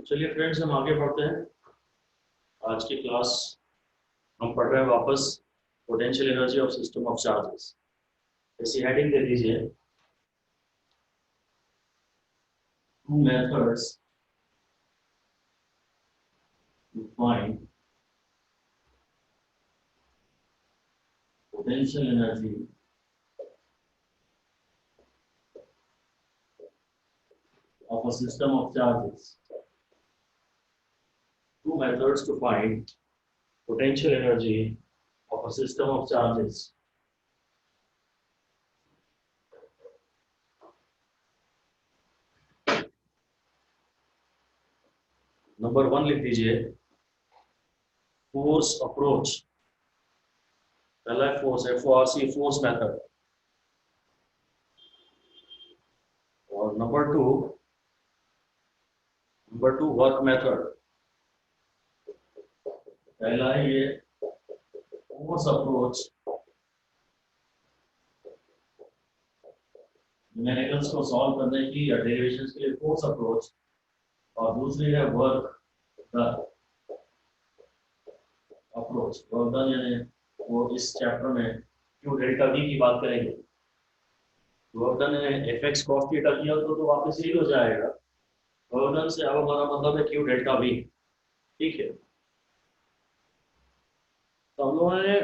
तो चलिए फ्रेंड्स, हम आगे बढ़ते हैं। आज की क्लास हम पढ़ रहे हैं वापस potential energy of system of charges. ऐसी हेडिंग दे दीजिए, two methods to find potential energy of a system of charges. Two methods to find potential energy of a system of charges. Number 1 लिख दीजिए, फोर्स अप्रोच। पहला है force, FORC, force method. और number two work method. पहला है ये force approach, numericals को solve करने की या डेरिवेशंस के लिए फोर्स अप्रोच, और दूसरी है work done approach. Work done यानी वो इस चैप्टर में क्यू डेल्टा वी की बात करेंगे। वर्क डन है fx cos थीटा किया तो वापस यही हो जाएगा। वर्क डन से अब हमारा मतलब है क्यू डेल्टा वी। ठीक है, तो हम लोगों ने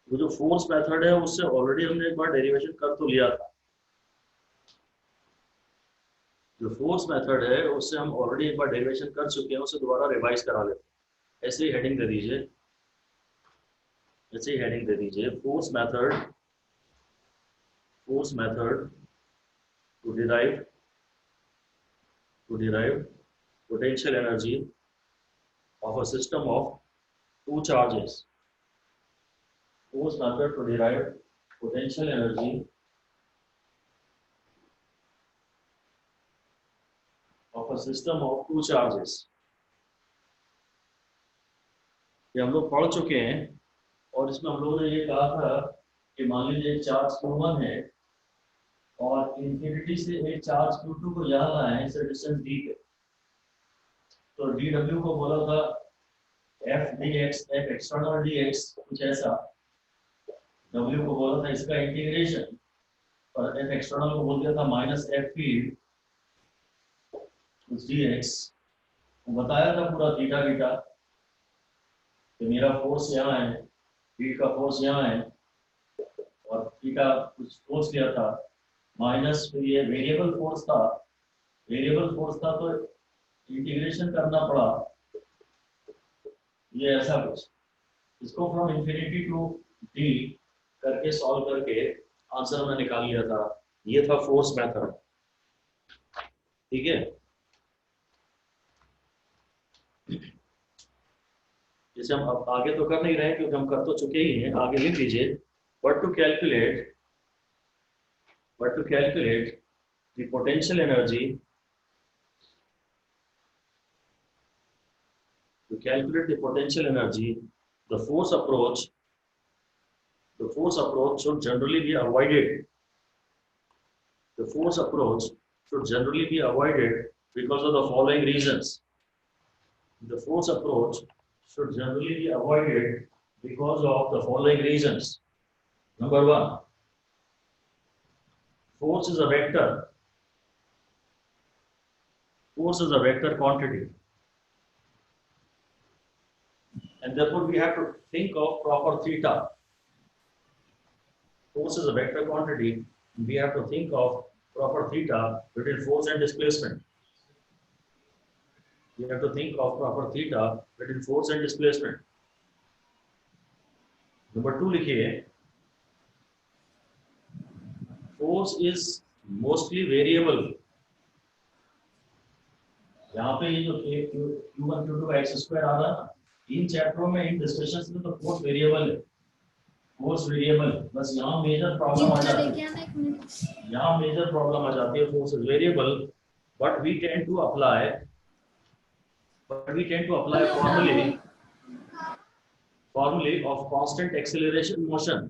वो जो फोर्स मेथड है उससे ऑलरेडी हमने एक बार डेरिवेशन कर तो लिया था। जो फोर्स मेथड है उससे हम ऑलरेडी एक बार डेरिवेशन कर चुके हैं, उसे दोबारा रिवाइज करा लेते हैं। ऐसे ही हेडिंग दे दीजिए, ऐसे ही हेडिंग दे दीजिए, force method to derive potential energy of a system of two charges. Force method to derive potential energy of a system of two charges. ये हम लोग पढ़ चुके हैं, और इसमें हम लोगों ने ये कहा था कि मान लीजिए चार्ज Q1 है और इंफिनिटी से एक चार्ज Q2 को यहाँ लाए हैं, इससे डिस्टेंस d पे। तो dw को बोला था f dx, f external dx कुछ ऐसा। w को बोला था इसका इंटीग्रेशन, और f एक्सटर्नल को बोल दिया था माइनस f फील्ड dx। बताया था पूरा थीटा बीटा कि मेरा फोर्स यहाँ है, फील्ड का फोर्स यहाँ है, और थीटा कुछ फोर्स लिया था माइनस, फिर ये वेरिएबल फोर्स था तो इंटीग्रेशन करना पड़ा, ये ऐसा कुछ। इसको फ्रॉम इंफिनिटी टू डी करके सॉल्व करके आंसर मैं निकाल लिया था। ये था फोर्स मेथड। ठीक है, जैसे हम अब आगे तो कर नहीं रहे क्योंकि हम कर तो चुके ही हैं। आगे लिख लीजिए, but to calculate the potential energy, to calculate the potential energy, the force approach should generally be avoided. The force approach should generally be avoided because of the following reasons. The force approach should generally be avoided because of the following reasons. Number 1, force is a vector. Force is a vector quantity, and therefore we have to think of proper theta. Force is a vector quantity, we have to think of proper theta between force and displacement. We have to think of proper theta between force and displacement. Number 2 लिखिए, force is mostly variable. यहाँ पे ये जो Q1 Q2 x square आ रहा है ना, इन चैप्टरों में, इन discussions में तो फोर्स वेरिएबल है, बस यहाँ मेजर प्रॉब्लम आ जाती है। यहाँ मेजर प्रॉब्लम आ जाती है, force is variable, but we tend to apply formulae of constant acceleration motion.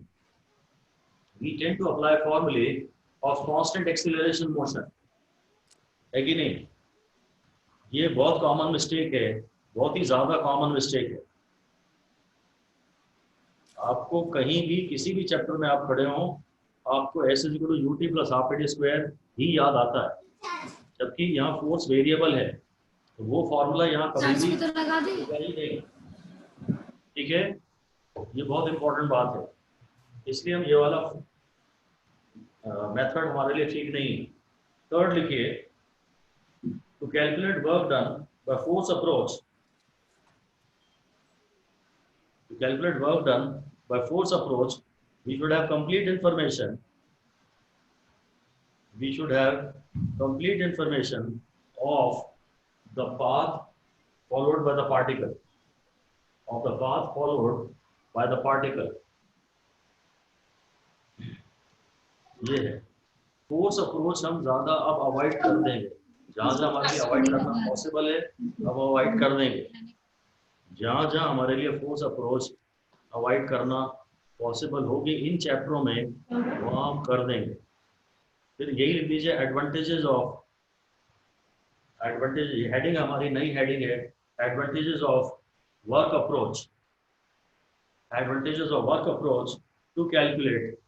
We tend to apply formulae of constant acceleration motion, है कि नहीं? ये बहुत कॉमन मिस्टेक है, बहुत ही ज़्यादा कॉमन मिस्टेक है। आपको कहीं भी किसी भी चैप्टर में आप खड़े हों, आपको s is equal to u t plus half a t square ही याद आता है, जबकि यहाँ फोर्स वेरिएबल है, तो वो फॉर्मूला यहाँ कभी भी तो लगा दे। होगा ही नहीं। ठीक है, ये बहुत इंपॉर्टेंट बात है, इसलिए हम ये वाला मेथड हमारे लिए ठीक नहीं है। थर्ड लिखिए, to calculate work done by force approach, to calculate work done by force approach, we should have complete information. We should have complete information of the path followed by the particle, of the path followed by the particle. ये है force approach, हम ज्यादा अब avoid कर देंगे, जहां जहां हमारे लिए अवॉइड करना पॉसिबल है अब अवॉइड कर देंगे, जहां जहां हमारे लिए फोर्स अप्रोच अवॉइड करना पॉसिबल होगी इन चैप्टरों में, वहाँ हम कर देंगे। फिर यही लिख दीजिए, एडवांटेजेस ऑफ, एडवांटेज हेडिंग हमारी नई हेडिंग है, advantages of work approach, advantages of work approach to calculate,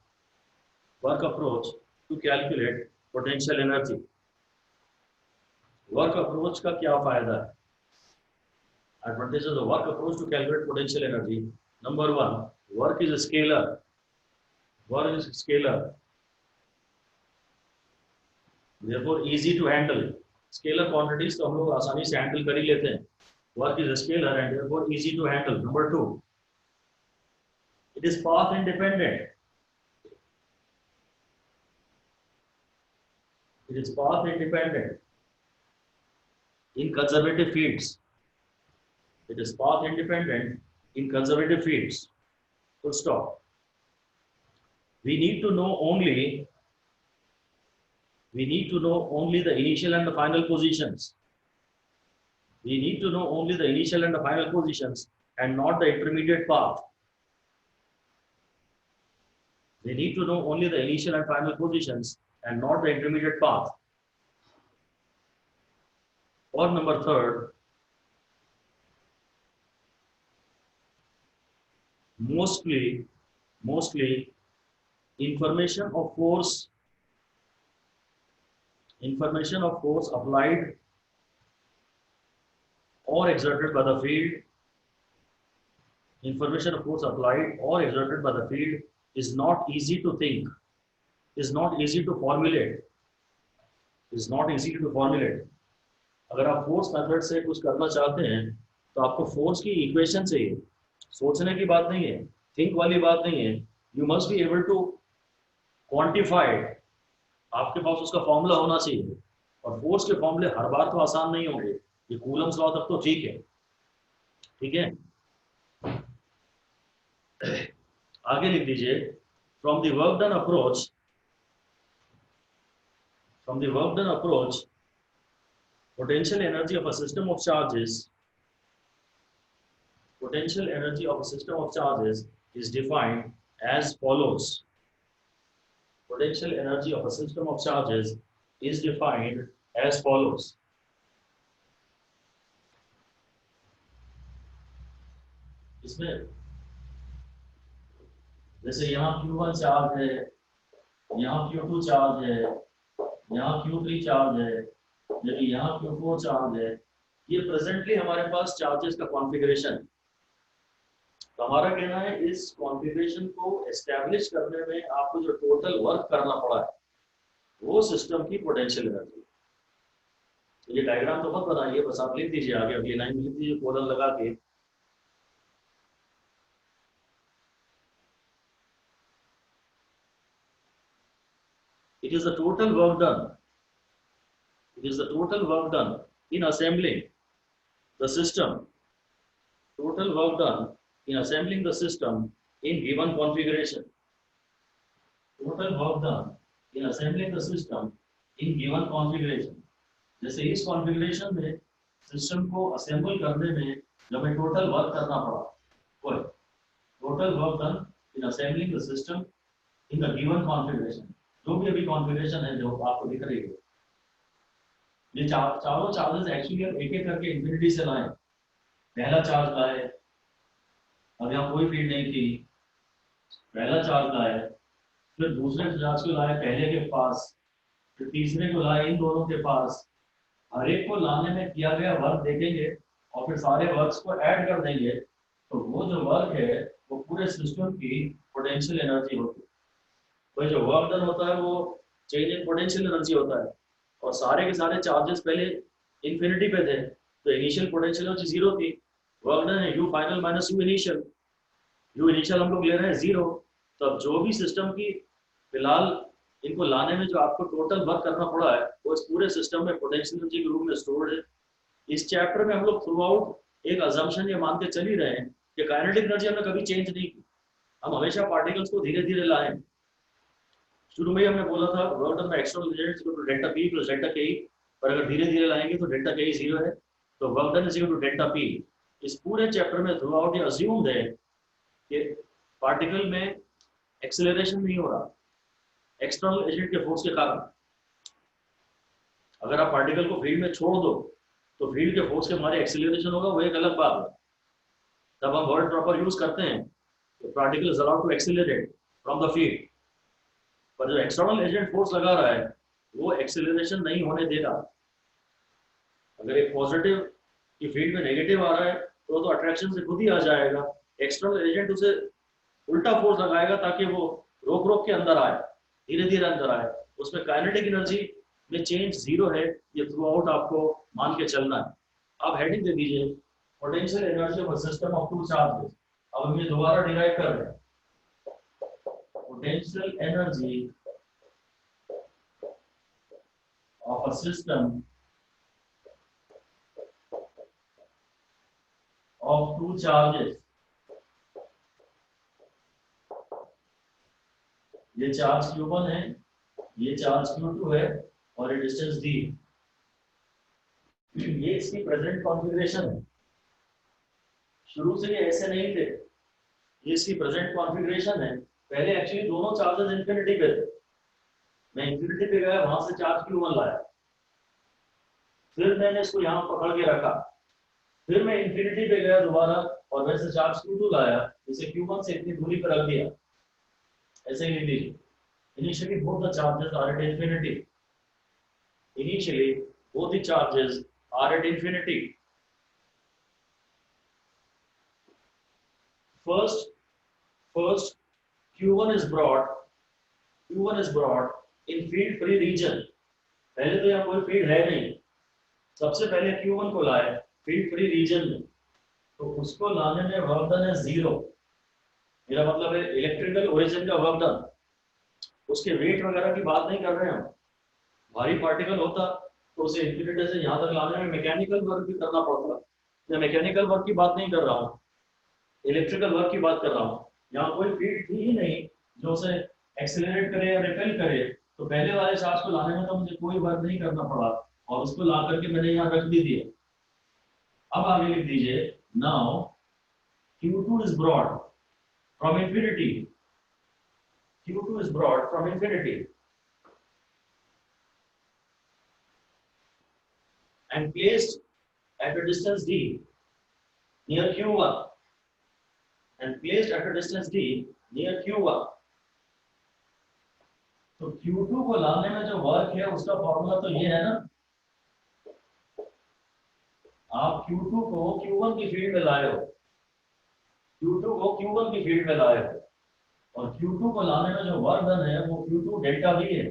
work approach to calculate potential energy. Work approach का क्या फायदा है? Advantages of work approach to calculate potential energy, number one, work is scalar, work is scalar, therefore easy to handle, scalar quantities तो हम लोग आसानी से handle कर ही लेते हैं, work is scalar and therefore easy to handle। Number two, it is path independent, it is path independent in conservative fields, it is path independent in conservative fields, full stop। We need to know only, we need to know only the initial and the final positions, we need to know only the initial and the final positions and not the intermediate path, we need to know only the initial and final positions and not the intermediate path। Or number third, mostly information of force applied or exerted by the field, information of force applied or exerted by the field is not easy to think, is not easy to formulate, is not easy to formulate। अगर आप force method से कुछ करना चाहते हैं तो आपको force की इक्वेशन चाहिए, सोचने की बात नहीं है, थिंक वाली बात नहीं है, you must be able to quantify, आपके पास उसका फॉर्मूला होना चाहिए, और फोर्स के फॉर्मूले हर बार तो आसान नहीं होंगे, ये कूलम्स लॉ तक तो ठीक है, ठीक है। आगे लिख दीजिए, from the work done approach, from the work done approach, potential energy of a system of charges, potential energy of a system of charges is defined as follows, potential energy of a system of charges is defined as follows। इसमें जैसे यहाँ Q1 charge है, यहाँ Q2 charge है, यहाँ Q3 charge है, जबकि यहाँ Q4 चार्ज है, ये प्रेजेंटली हमारे पास चार्जेस का कॉन्फ़िगरेशन है। तो हमारा कहना है इस कॉन्फ़िगरेशन को एस्टैब्लिश करने में आपको जो टोटल वर्क करना पड़ा है वो सिस्टम की पोटेंशियल एनर्जी। तो ये डायग्राम तो मत बनाइए, बस आप लिख दीजिए, आगे अगली लाइन लिख दीजिए कोलन लगा के, it is the total work done, it is the total work done in assembling the system, total work done in assembling the system in given configuration, total work done in assembling the system in given configuration। जैसे इस configuration में system को assemble करने में जब हमें total work करना पड़ा, वो है total work done in assembling the system in the given configuration. जो भी अभी कॉन्फ़िगरेशन है जो आपको दिख रही है, ये चारों चार्जेस एक्चुअली हम एक एक करके इंफिनिटी से लाए। पहला चार्ज लाए, अब यहाँ कोई फील्ड नहीं थी, पहला चार्ज लाए, फिर दूसरे चार्ज को लाए पहले के पास, फिर तीसरे को लाए इन दोनों के पास। हर एक को लाने में किया गया वर्क देखेंगे और फिर सारे वर्क्स को ऐड कर देंगे, तो वो जो वर्क है वो पूरे सिस्टम की पोटेंशियल एनर्जी होती है। वही जो वर्क डन होता है वो चेंज इन पोटेंशियल एनर्जी होता है। और सारे के सारे चार्जेस पहले इन्फिनिटी पे थे, तो इनिशियल पोटेंशियल एनर्जी जीरो थी। वर्क डन है you final minus you initial, you initial हम लोग ले रहे हैं जीरो। तो अब जो भी सिस्टम की फिलहाल इनको लाने में जो आपको टोटल वर्क करना पड़ा है वो इस पूरे सिस्टम में पोटेंशियल एनर्जी के रूप में स्टोर्ड है। इस चैप्टर में हम लोग थ्रू आउट एक अजम्पशन ये मान के चल ही रहे हैं कि काइनेटिक एनर्जी हमने कभी चेंज नहीं की, हम हमेशा पार्टिकल्स को धीरे धीरे लाए। शुरू में हमने बोला था work done by external agents equal to delta P plus delta K, पर अगर धीरे धीरे लाएंगे तो डेल्टा के जीरो है, तो work done is equal to delta P. इस पूरे चैप्टर में थ्रू आउट ये अज्यूम्ड है कि पार्टिकल में एक्सेलरेशन नहीं हो रहा एक्सटर्नल एजेंट के फोर्स के कारण। अगर आप पार्टिकल को फील्ड में छोड़ दो तो फील्ड के फोर्स के मारे एक्सेलरेशन होगा, वो एक अलग बात है, तब हम वर्ड प्रॉपर यूज करते हैं तो particle is allowed to accelerate from the field. पर जो एक्सटर्नल एजेंट फोर्स लगा रहा है वो एक्सेलरेशन नहीं होने देगा। अगर एक पॉजिटिव की फील्ड में नेगेटिव आ रहा है तो अट्रैक्शन से खुद ही आ जाएगा, एक्सटर्नल एजेंट उसे उल्टा फोर्स लगाएगा ताकि वो रोक रोक के अंदर आए, धीरे धीरे अंदर आए। उसमें काइनेटिक एनर्जी में चेंज जीरो है, ये थ्रू आउट आपको मान के चलना है। आप हेडिंग दे दीजिए potential energy of system of two charges. अब हम ये दोबारा डिराइव कर रहे हैं, potential energy of a system of two charges. ये चार्ज Q1 है, ये चार्ज Q2 है और ये डिस्टेंस दी। ये इसकी प्रेजेंट कॉन्फ़िगरेशन है, शुरू से ये ऐसे नहीं थे, ये इसकी प्रेजेंट कॉन्फ़िगरेशन है। पहले एक्चुअली दोनों चार्जेस इंफिनिटी पे थे, मैं इंफिनिटी पे गया, वहां से चार्ज Q1 लाया, फिर मैंने इसको यहाँ पकड़ के रखा, फिर मैं इंफिनिटी पे गया दोबारा और वैसे चार्ज Q2 लाया, इसे Q1 से इतनी दूरी पर रख दिया। ऐसे ही लिख लीजिए, initially both the charges are at infinity. Initially both the charges are at infinity. First Q1 is brought in field free region. पहले तो यहाँ कोई फील्ड है नहीं, सबसे पहले Q1 को लाए फील्ड फ्री रीजन में, तो उसको लाने में वर्क डन है जीरो। मेरा मतलब है इलेक्ट्रिकल ओरिजिन का वर्क डन, उसके वेट वगैरह की बात नहीं कर रहे हैं हम। भारी पार्टिकल होता तो उसे इंफिनिटी से यहाँ तक लाने में मैकेनिकल वर्क भी करना पड़ता। मैं मैकेनिकल वर्क की बात नहीं कर रहा हूँ, इलेक्ट्रिकल वर्क की बात कर रहा हूँ। यहाँ कोई फील्ड थी ही नहीं जो उसे एक्सेलरेट करे या रिपेल करे, तो पहले वाले चार्ज को लाने में तो मुझे कोई वर्क नहीं करना पड़ा और उसको ला करके मैंने यहाँ रख भी दिया। अब आगे लिख दीजिए, now Q2 is brought from infinity. Q2 is brought from infinity and placed at a distance d near Q1 and placed at a distance d near Q1. तो Q2 को लाने में जो वर्क है उसका फॉर्मूला तो ये है ना, आप Q2 को Q1 की फील्ड में लाए हो, Q2 को Q1 की फील्ड में लाए हो, और Q2 को लाने में जो वर्क डन है वो Q2 डेल्टा V है,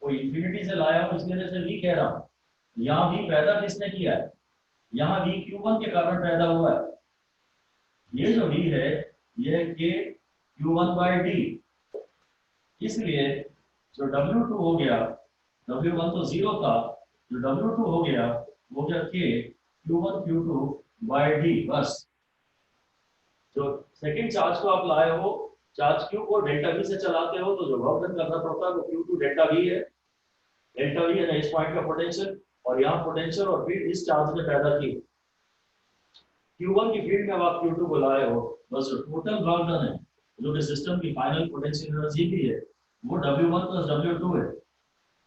वो इंफिनिटी से लाया हूं इसलिए से V कह रहा हूं। यहाँ V पैदा किसने किया है, यहाँ V Q1 के कारण पैदा हुआ है। ये जो V है ये K Q1 by D, इसलिए जो W2 हो गया, W1 तो जीरो था, जो W2 हो गया वो गया K Q1 Q2 by D। बस जो सेकंड चार्ज को आप लाए हो, चार्ज Q को डेल्टा V से चलाते हो, तो जो वर्क डन करना पड़ता है वो Q2 डेल्टा V है। डेल्टा V है ना इस पॉइंट का पोटेंशियल, और यहाँ पोटेंशियल और फील्ड इस चार्ज ने पैदा की। Q1 की फील्ड में आप Q2 को लाए हो, बस जो टोटल वर्क डन है जो कि सिस्टम की फाइनल पोटेंशियल एनर्जी भी है वो W1 प्लस W2 है।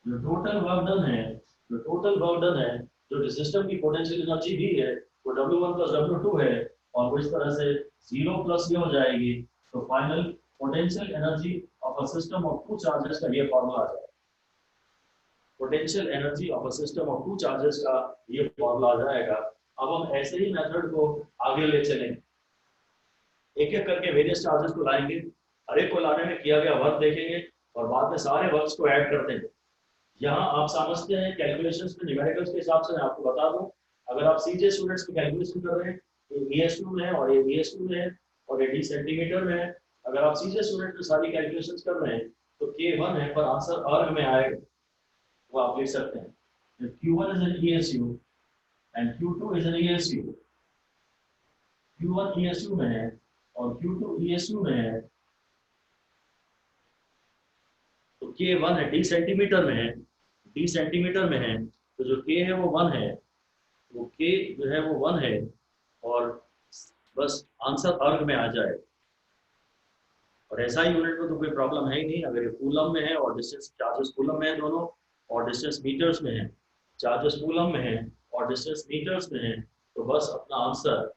जो टोटल वर्क डन है जो टोटल वर्क डन है, जो सिस्टम की पोटेंशियल एनर्जी भी है, वो W1 प्लस W2 है, और वो इस तरह से 0 प्लस ये हो जाएगी। तो final potential energy of a system of two charges का ये फॉर्मूला आ जाएगा। Potential energy of a system of two charges का ये फॉर्मूला आ जाएगा। अब हम ऐसे ही मेथड को आगे ले चलेंगे, एक एक करके वेरियस चार्जेस को लाएंगे, हर एक को लाने में किया गया वर्क देखेंगे, और बाद में सारे वर्क्स को ऐड करते हैं। यहाँ आप समझते हैं कैलकुलेशंस में न्यूमेरिकल्स के हिसाब से मैं आपको बता दूं, अगर आप सीजे स्टूडेंट्स की कैलकुलेशन कर रहे हैं, ये ES2 में है और ये VS2 में है और ये D सेंटीमीटर में है, अगर आप सीजे स्टूडेंट में सारी कैलकुलेशंस कर रहे हैं तो K1 है, पर आंसर अर्ग में आएगा, वो आप लिख सकते हैं। Q1 is an ESU and Q2 is an ESU। Q1 ESU में है और Q2 ESU में है, तो K1 है, D सेंटीमीटर में है, D सेंटीमीटर में है, तो जो K है वो 1 है, वो K जो है वो 1 है, और बस आंसर अर्ग में आ जाए। और SI यूनिट में तो कोई प्रॉब्लम है ही नहीं, अगर ये कूलम में है और डिस्टेंस चार्जेस कूलम में है दोनों, और डिस्टेंस मीटर्स में है, चार्जेस कूलम में है और डिस्टेंस मीटर्स में है, तो बस अपना आंसर,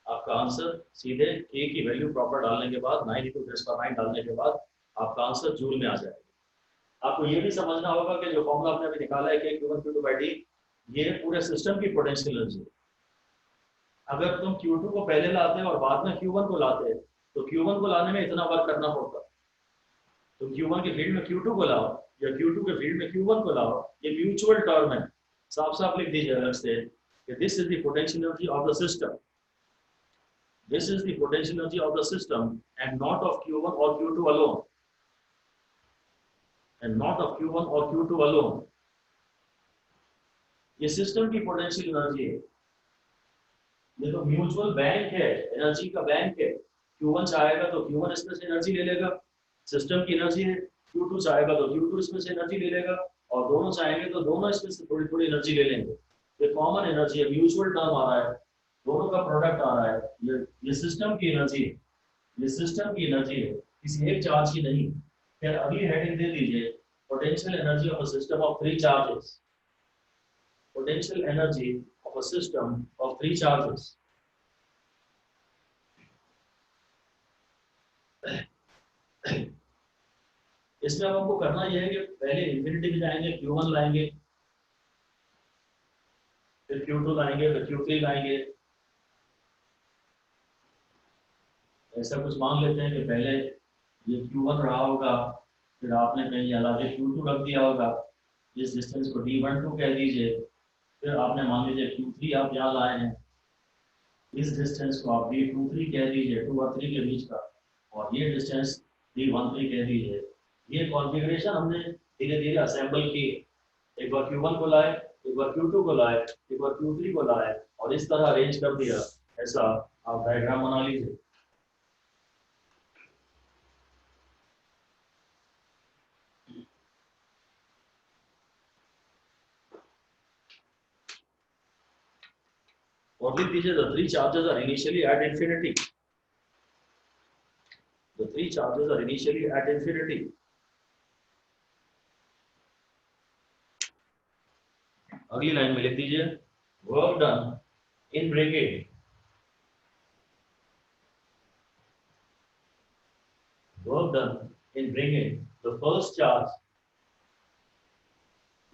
आपका आंसर सीधे K की वैल्यू प्रॉपर डालने के बाद 9 × 10⁹ डालने के बाद आपका आंसर जूल में आ जाएगा। आपको ये भी समझना होगा कि जो फॉर्मूला आपने अभी निकाला है कि Q1 Q2/D, ये पूरे सिस्टम की पोटेंशियल एनर्जी। अगर तुम Q2 को पहले लाते और बाद में Q1 को लाते तो Q1 को लाने में इतना वर्क करना पड़ता। तुम Q1 के फील्ड में Q2 को लाओ या Q2 के फील्ड में Q1 को लाओ, ये म्यूचुअल टर्म है, साफ साफ लिख दीजिए अलग से कि this is the potential energy of the system, this is the potential energy of the system and not of Q1 or Q2 alone, and not of Q1 or Q2 alone। ये system की potential energy है, ये तो mutual bank है, energy का bank है। Q1 चाहेगा तो Q1 इसमें से एनर्जी ले लेगा, सिस्टम की एनर्जी है। Q2 चाहेगा तो Q2 इसमें से एनर्जी ले लेगा, और दोनों चाहेंगे तो दोनों इसमें से थोड़ी थोड़ी एनर्जी ले लेंगे। ये कॉमन एनर्जी है, म्यूचुअल टर्म आ रहा है, दोनों का प्रोडक्ट आ रहा है। ये सिस्टम की एनर्जी है, ये सिस्टम की एनर्जी है, किसी एक चार्ज की नहीं। फिर अगली हेडिंग दे दीजिए, potential energy of a system of 3 charges. potential energy of a system of 3 charges। इसमें अब हमको करना यह है कि पहले इंफिनिटी में जाएंगे, Q1 लाएंगे, फिर Q2 लाएंगे, फिर Q3 लाएंगे। ऐसा कुछ मान लेते हैं कि पहले ये Q1 रहा होगा, फिर आपने कहीं अलग Q2 रख दिया होगा, इस डिस्टेंस को D12 कह दीजिए, फिर आपने मान लीजिए Q3 आप यहाँ लाए हैं, इस डिस्टेंस को आप D23 कह दीजिए, 2 और 3 के बीच का, और ये डिस्टेंस D13 कह दीजिए। ये कॉन्फ़िगरेशन हमने धीरे धीरे असेंबल की, एक बार Q1 को लाए, एक बार Q2 को लाए, एक बार Q3 को लाए, और इस तरह अरेंज कर दिया। ऐसा आप डायग्राम बना लीजिए। और लिख दीजिए the three charges are initially at infinity, the three charges are initially at infinity। अगली लाइन में लिख दीजिए work done in brigade, work done in bringing the first charge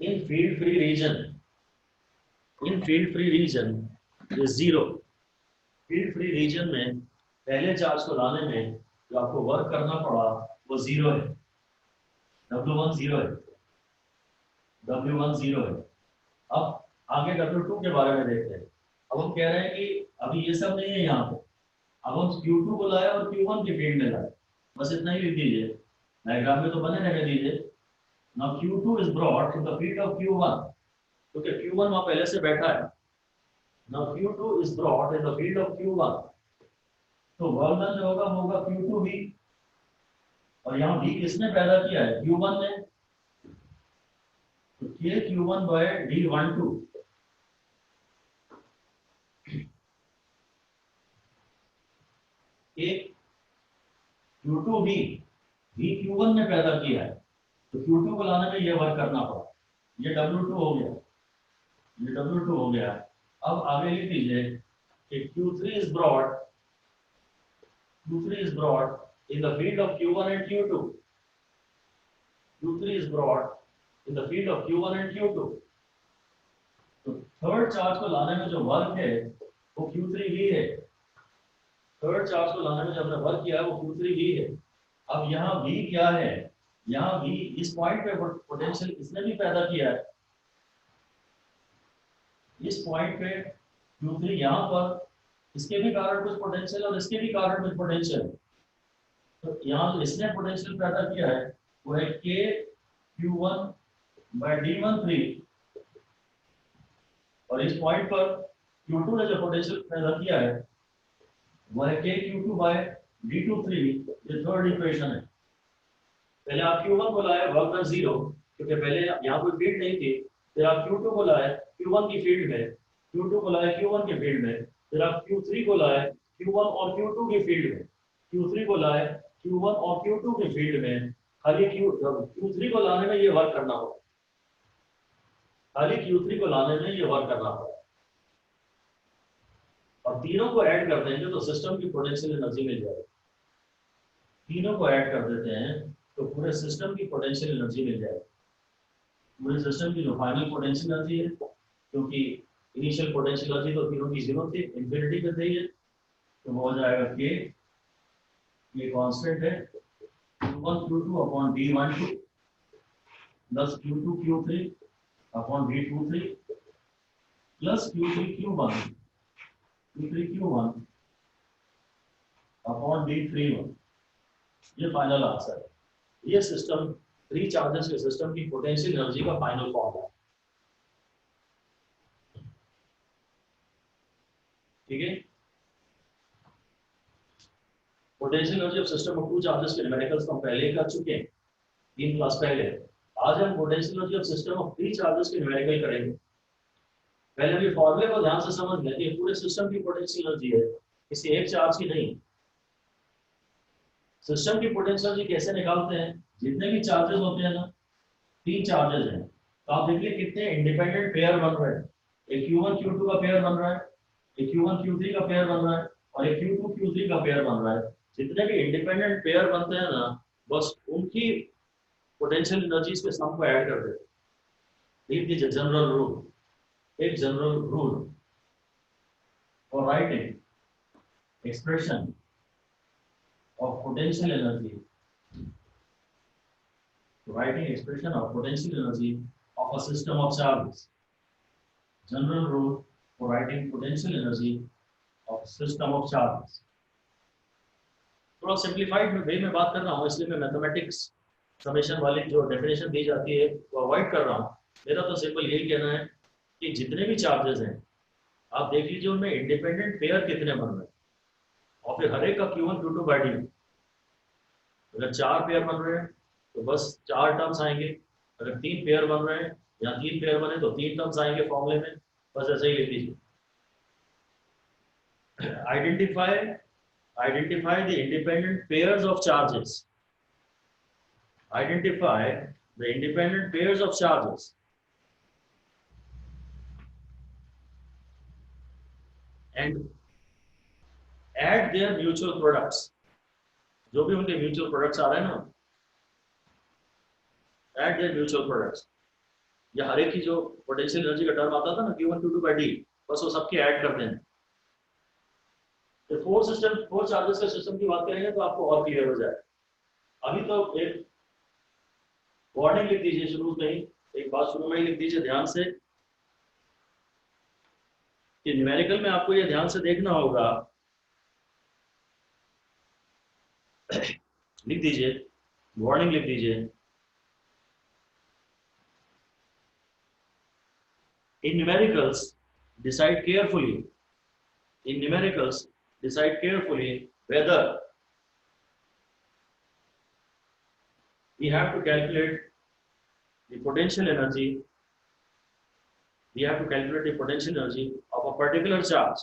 in field free region, in field free region is 0। field free region में पहले charge को लाने में जो आपको वर्क करना पड़ा वो 0 है, W1 0 है, W1 0 है। अब आगे W2 के बारे में देखते हैं। अब हम कह रहे हैं कि अभी ये सब नहीं है यहाँ पे, अब हम Q2 को लाए और Q1 के फील्ड में लाए, बस इतना ही लिख दीजिए, डायग्राम में तो बने रहने दीजिए। Now Q2 is brought to the field of Q1, क्योंकि Q1 वहाँ पहले से बैठा है। Now Q2 is brought in the field of Q1, तो वर्क डन जो होगा Q2 भी, और यहाँ भी किसने पैदा किया है? Q1 ने, तो K Q1 by D12, एक Q2 भी Q1 ने पैदा किया है, तो Q2 को लाने में ये वर्क करना पड़ा, ये W2 हो गया। ये W2 हो गया। अब आगे लिख दीजिए कि Q3 is brought in the field of Q1 and Q2. Q3 is brought in the field of Q1 and Q2. तो थर्ड चार्ज को लाने में जो वर्क है वो Q3V है। थर्ड चार्ज को लाने में जो हमने वर्क किया है वो Q3V है। अब यहाँ V क्या है? यहाँ V इस पॉइंट पे पोटेंशियल इसने भी पैदा किया है। इस पॉइंट पे Q3 यहाँ पर इसके भी कारण कुछ पोटेंशियल और इसके भी कारण कुछ पोटेंशियल। तो यहाँ जो इसने पोटेंशियल पैदा किया है वो है K Q1 by D13 और इस पॉइंट पर Q2 ने जो पोटेंशियल पैदा किया है वो है K Q2 by D23। ये थर्ड इक्वेशन है। पहले आप Q1 को लाए वर्क डन 0 क्योंकि पहले यहाँ कोई फील्ड नहीं थी। फिर आप Q2 को लाए Q1 की फील्ड में, Q2 को लाए Q1 के फील्ड में। फिर आप Q3 को लाए Q1 और Q2 की फील्ड में, Q3 को लाए Q1 और Q2 की फील्ड में। खाली Q3 को लाने में ये वर्क करना होगा। खाली Q3 को लाने में ये वर्क करना होगा और तीनों को ऐड कर देंगे तो सिस्टम की पोटेंशियल एनर्जी मिल जाएगी। तीनों को ऐड कर देते हैं तो पूरे सिस्टम की पोटेंशियल एनर्जी मिल जाएगी। पूरे सिस्टम की जो फाइनल पोटेंशियल एनर्जी है, क्योंकि इनिशियल पोटेंशियल एनर्जी तो तीनों की जीरो थी, इंफिनिटी पे थी है, तो वो हो जाएगा के, ये कांस्टेंट है, Q1 Q2 upon D12 plus Q2 Q3 upon D23 plus Q3 Q1 upon D31। ये फाइनल आंसर है। ये सिस्टम थ्री चार्जेस के सिस्टम की पोटेंशियल एनर्जी का फाइनल फॉर्म है। ठीक है, potential energy of system of two charges के न्यूमेरिकल्स हम पहले कर चुके हैं 3 क्लास पहले। आज हम potential energy of system of three charges के न्यूमेरिकल करेंगे। पहले भी फॉर्मूले को ध्यान से समझ लें कि पूरे सिस्टम की पोटेंशियल एनर्जी है, किसी एक चार्ज की नहीं। सिस्टम की पोटेंशियल एनर्जी कैसे निकालते हैं? जितने भी चार्जेस होते हैं ना, 3 चार्जेस हैं, तो आप देखिए कितने इंडिपेंडेंट पेयर बन रहे हैं। एक Q1 Q2 का पेयर बन रहा है, एक Q1 Q3 का पेयर बन रहा है और एक Q2 Q3 का पेयर बन रहा है। जितने भी इंडिपेंडेंट पेयर बनते हैं ना, बस उनकी पोटेंशियल एनर्जीज के सम को ऐड कर देते हैं। लिख दीजिए जनरल रूल, एक general rule for writing expression of potential energy, writing expression of potential energy of a system of charges. General rule for writing potential energy of system of charges. थोड़ा simplified वे में बात कर रहा हूँ, इसलिए मैं mathematics summation वाली जो डेफिनेशन दी जाती है वो अवॉइड कर रहा हूँ। मेरा तो सिंपल यही कहना है कि जितने भी चार्जेस हैं आप देख लीजिए उनमें इंडिपेंडेंट पेयर कितने बन रहे हैं और फिर हर एक का Q1 Q2 बाई डी। अगर 4 पेयर बन रहे हैं तो बस 4 टर्म्स आएंगे। अगर 3 पेयर बन रहे हैं या 3 पेयर बने तो 3 टर्म्स आएंगे फॉर्मूले में। बस ऐसे ही लिख दीजिए। Identify the independent pairs of charges. Identify the independent pairs of charges and add their mutual products। जो भी उनके म्यूचुअल प्रोडक्ट्स आ रहे हैं ना, add their mutual products। या हर एक की जो पोटेंशियल एनर्जी का टर्म आता था ना Q1 Q2 by D, बस वो सबके ऐड कर दें। तो फोर चार्जेस के सिस्टम की बात करेंगे तो आपको और क्लियर हो जाए। अभी तो एक वार्निंग लिख दीजिए शुरू में ही, एक बात शुरू में ही लिख दीजिए ध्यान से कि न्यूमेरिकल में आपको ये ध्यान से देखना होगा। लिख दीजिए, वार्निंग लिख दीजिए। In numericals, decide carefully whether we have to calculate the potential energy. We have to calculate the potential energy of a particular charge.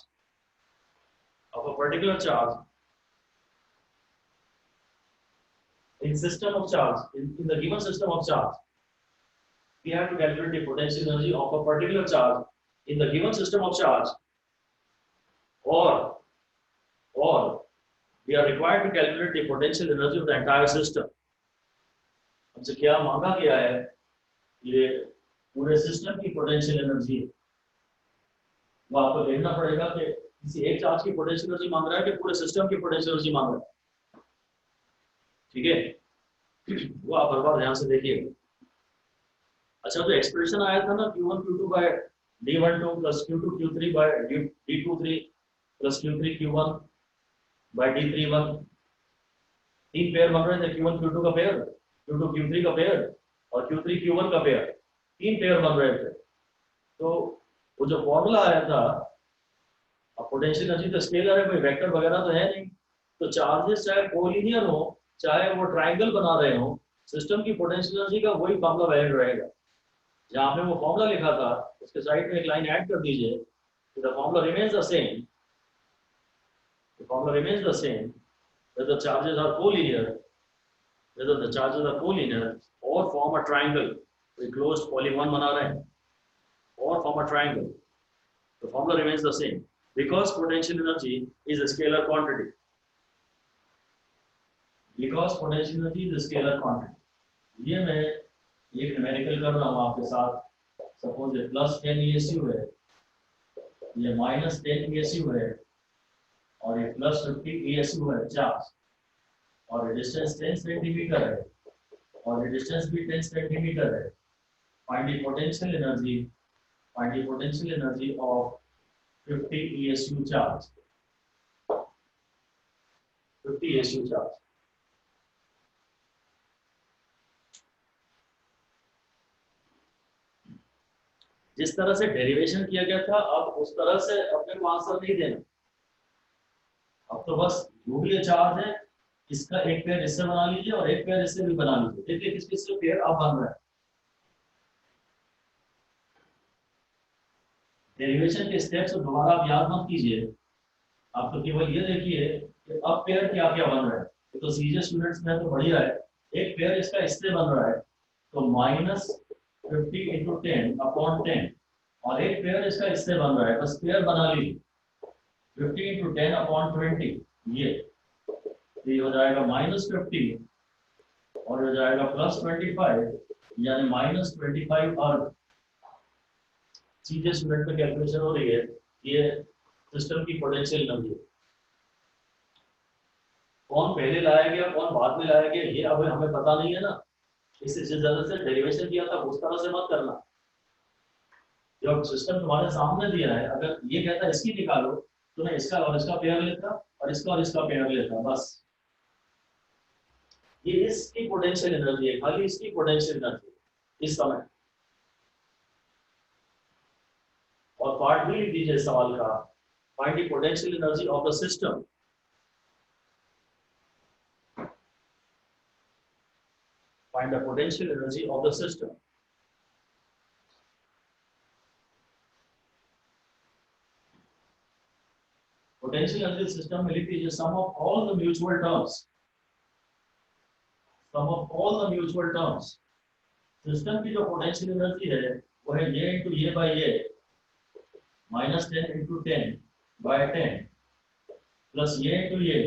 In system of charge, in the given system of charge, we have to calculate the potential energy of a particular charge in the given system of charge, or we are required to calculate the potential energy of the entire system. हमसे क्या मांगा गया है, ये पूरे system की potential energy है। वो आपको देखना पड़ेगा कि किसी एक चार्ज की पोटेंशियल एनर्जी मांग रहा है कि पूरे सिस्टम की पोटेंशियल एनर्जी मांग रहा है। ठीक है, वो आप हर बार ध्यान से देखिएगा। अच्छा, जो एक्सप्रेशन आया था ना Q1 Q2 by D12 plus Q2 Q3 by D23 plus Q3 Q1 by D31, तीन पेयर बन रहे थे, Q1 Q2 का पेयर, Q2 Q3 का पेयर और Q3 Q1 का पेयर, तीन पेयर बन रहे थे। तो वो जो फॉर्मूला आया था, अब पोटेंशियल एनर्जी तो स्केलर है, कोई वेक्टर वगैरह तो है नहीं, तो चार्जेस चाहे कोलिनियर हो चाहे वो ट्रायंगल बना रहे हो, सिस्टम की पोटेंशियल एनर्जी का वही फॉर्मूला वैलिड रहेगा। जहाँ पे वो फॉर्मूला लिखा था उसके साइड में एक लाइन ऐड कर दीजिए, the formula remains the same, the formula remains the same whether charges are collinear, whether the charges are collinear or form a triangle, we closed polygon बना रहे हैं, or form a triangle, the formula remains the same because potential energy is a scalar quantity. Because potential energy is a scalar quantity. ये मैं एक numerical कर रहा हूँ आपके साथ। सपोज ये +10 ESU है, ये -10 ESU है और ये +50 ESU है चार्ज, और ये डिस्टेंस 10 सेंटीमीटर है और ये डिस्टेंस भी 10 सेंटीमीटर है। Find the potential energy, find the potential energy of 50 ESU charge, 50 ESU charge. जिस तरह से डेरिवेशन किया गया था, अब उस तरह से अपने को आंसर नहीं देना। अब तो बस जो भी चार्ज है इसका एक पेयर इससे बना लीजिए और एक पेयर इससे भी बना लीजिए, देखिए किस किस से पेयर अब बन रहा है। डेरिवेशन के स्टेप्स दोबारा आप याद मत कीजिए, आप तो केवल ये देखिए कि अब पेयर क्या क्या बन रहा है। तो सीजे स्टूडेंट्स में तो बढ़िया है, एक पेयर इसका इससे बन रहा है तो -50 × 10/10, और एक पेयर इसका इससे बन रहा है, बस पेयर बना लीजिए 50 × 10/20, ये हो जाएगा -50 और हो जाएगा +25, यानी -25 अर्ग। सीधे स्टूडेंट में कैलकुलेशन हो रही है, ये सिस्टम की पोटेंशियल एनर्जी। कौन पहले लाया गया कौन बाद में लाया गया ये अब हमें पता नहीं है ना, इससे जिस तरह से डेरिवेशन किया था उस तरह से मत करना। जब सिस्टम तुम्हारे सामने दिया है, अगर ये कहता है इसकी निकालो तो मैं इसका और इसका पेयर लेता और इसका पेयर लेता, बस। ये इसकी पोटेंशियल एनर्जी है, खाली इसकी पोटेंशियल एनर्जी इस समय। और पार्ट भी लिख दीजिए सवाल का, find the potential energy of the system. Find the potential energy of the system. Potential energy system में लिख दीजिए sum of all the mutual terms. Sum of all the mutual terms. System की जो पोटेंशियल एनर्जी है वो है ये into ये बाई ये, -10 × 10/10 प्लस ये इंटू ये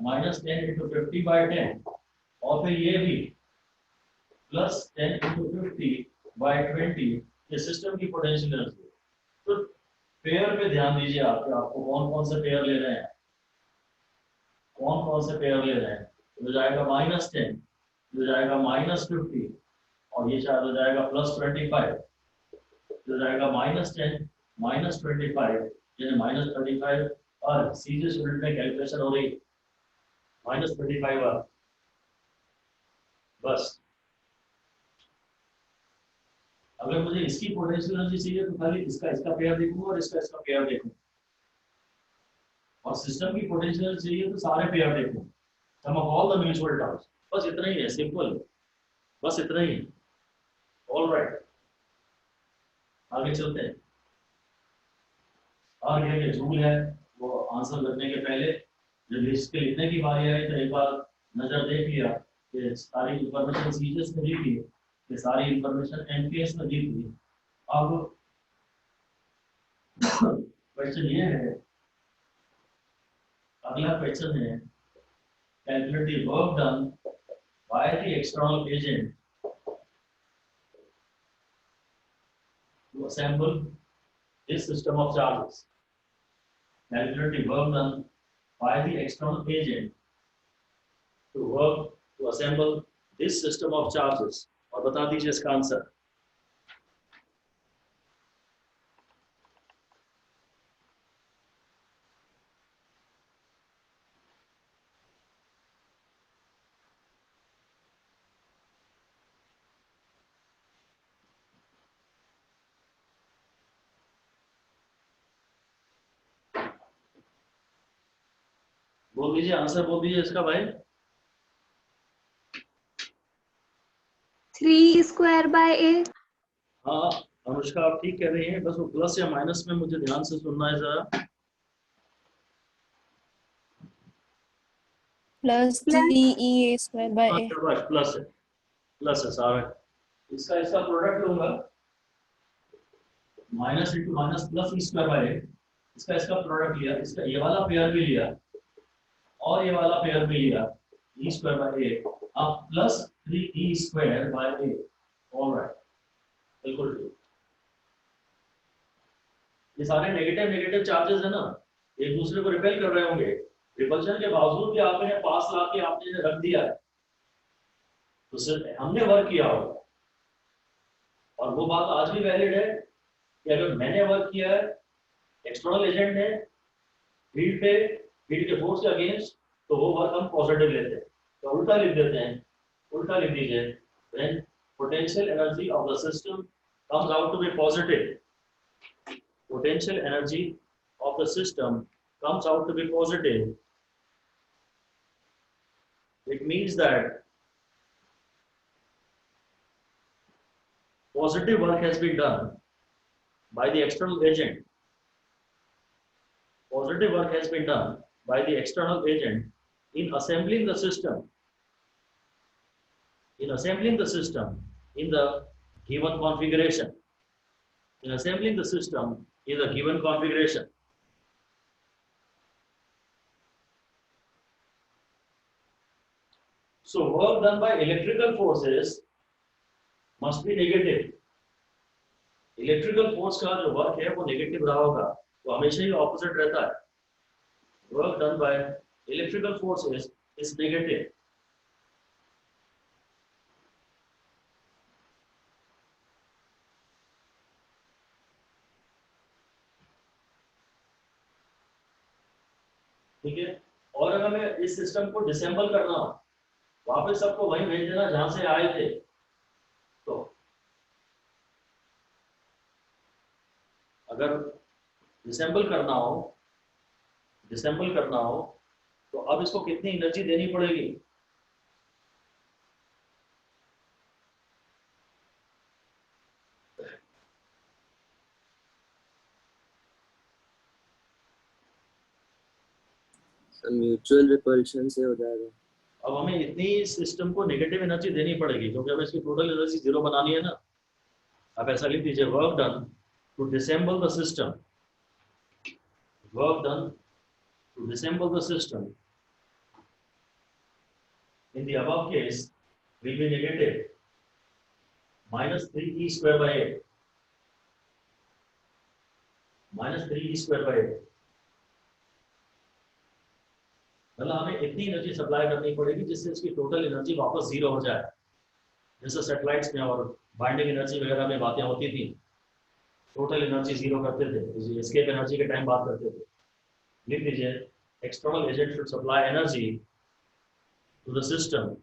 -10 × 50/10, और फिर ये भी +10 × 50/20, ये सिस्टम की पोटेंशियल एनर्जी है। तो पेयर पे ध्यान दीजिए, आपको कौन कौन से पेयर ले रहे हैं, कौन कौन से पेयर ले रहे हैं। हो जाएगा -10, हो जाएगा -50 और ये शायद हो जाएगा +25, हो जाएगा -10 -25 यानी -35 और सीधे स्टूडेंट में कैलकुलेशन हो रही -25 और बस। अगर मुझे इसकी पोटेंशियल एनर्जी चाहिए तो खाली इसका पेयर देखूंगा और इसका पेयर देखूंगा, और सिस्टम की पोटेंशियल एनर्जी चाहिए तो सारे पेयर देखूंगा, sum of all the mutual terms. बस इतना ही है, सिंपल, बस इतना ही है। ऑल राइट, आगे चलते हैं। आगे ये रूल है, वो आंसर लिखने के पहले जब इसके लिखने की बारी आई तो एक बार नजर देख लिया कि सारी इंफॉर्मेशन सीजीएस में दी थी, ये सारी इंफॉर्मेशन एमपीएस में दी थी। अब क्वेश्चन ये है, अगला क्वेश्चन है, calculate the work done by the external agent to assemble this system of charges. Calculate the work done by the external agent to assemble this system of charges। और बता दीजिए इसका आंसर। बोल दीजिए आंसर, बोल दीजिए इसका भाई। 3 स्क्वायर बाय ए। हाँ अनुष्का आप ठीक कह रही हैं, बस वो प्लस या माइनस में मुझे ध्यान से सुनना है जरा। Plus 3e square by a. Plus है, प्लस है सारा। इसका प्रोडक्ट लूंगा, minus into minus plus e square by a. इसका प्रोडक्ट लिया, इसका ये वाला पेयर भी लिया और ये वाला पेयर भी लिया, ई स्क्वायर बाय ए। अब plus 3e square by A. Alright, बिल्कुल ठीक। ये सारे नेगेटिव नेगेटिव चार्जेस है ना, एक दूसरे को रिपेल कर रहे होंगे। रिपल्शन के बावजूद भी आपने पास ला के आपने रख दिया है, तो सिर्फ हमने वर्क किया होगा। और वो बात आज भी वैलिड है कि अगर मैंने वर्क किया है, एक्सटर्नल एजेंट ने फील्ड पे, फील्ड के फोर्स के अगेंस्ट, तो वो वर्क हम पॉजिटिव लेते हैं। तो उल्टा लिख देते हैं, उल्टा लिख दीजिए। When potential energy of the system comes out to be positive, potential energy of the system comes out to be positive, it means that positive work has been done by the external agent. Positive work has been done by the external agent in assembling the system, in assembling the system in the given configuration, in assembling the system in the given configuration. So work done by electrical forces must be negative. Electrical force का जो work है वो negative रहा होगा, वो हमेशा ही opposite रहता है। Work done by electrical forces is negative. ठीक है। और अगर हमें इस सिस्टम को डिसेंबल करना हो, वापस सबको वहीं भेज देना जहां से आए थे, तो अगर डिसेंबल करना हो, डिसेंबल करना हो, तो अब इसको कितनी एनर्जी देनी पड़ेगी? म्यूचुअल रिपल्शन से हो जाएगा। अब हमें इतनी सिस्टम को नेगेटिव एनर्जी देनी पड़ेगी, क्योंकि हमें इसकी टोटल एनर्जी जीरो बनानी है ना। अब ऐसा लिख दीजिए, work done to dissemble the system, work done to dissemble the system in the above case will be negative minus 3e square by 8, minus 3e square by 8। मतलब हमें इतनी एनर्जी सप्लाई करनी पड़ेगी जिससे इसकी टोटल एनर्जी वापस zero हो जाए। जैसे सैटेलाइट्स में और बाइंडिंग एनर्जी वगैरह में बातें होती थी, टोटल एनर्जी जीरो करते थे, एस्केप एनर्जी के टाइम बात करते थे। लिख दीजिए, external agent should supply energy to the system,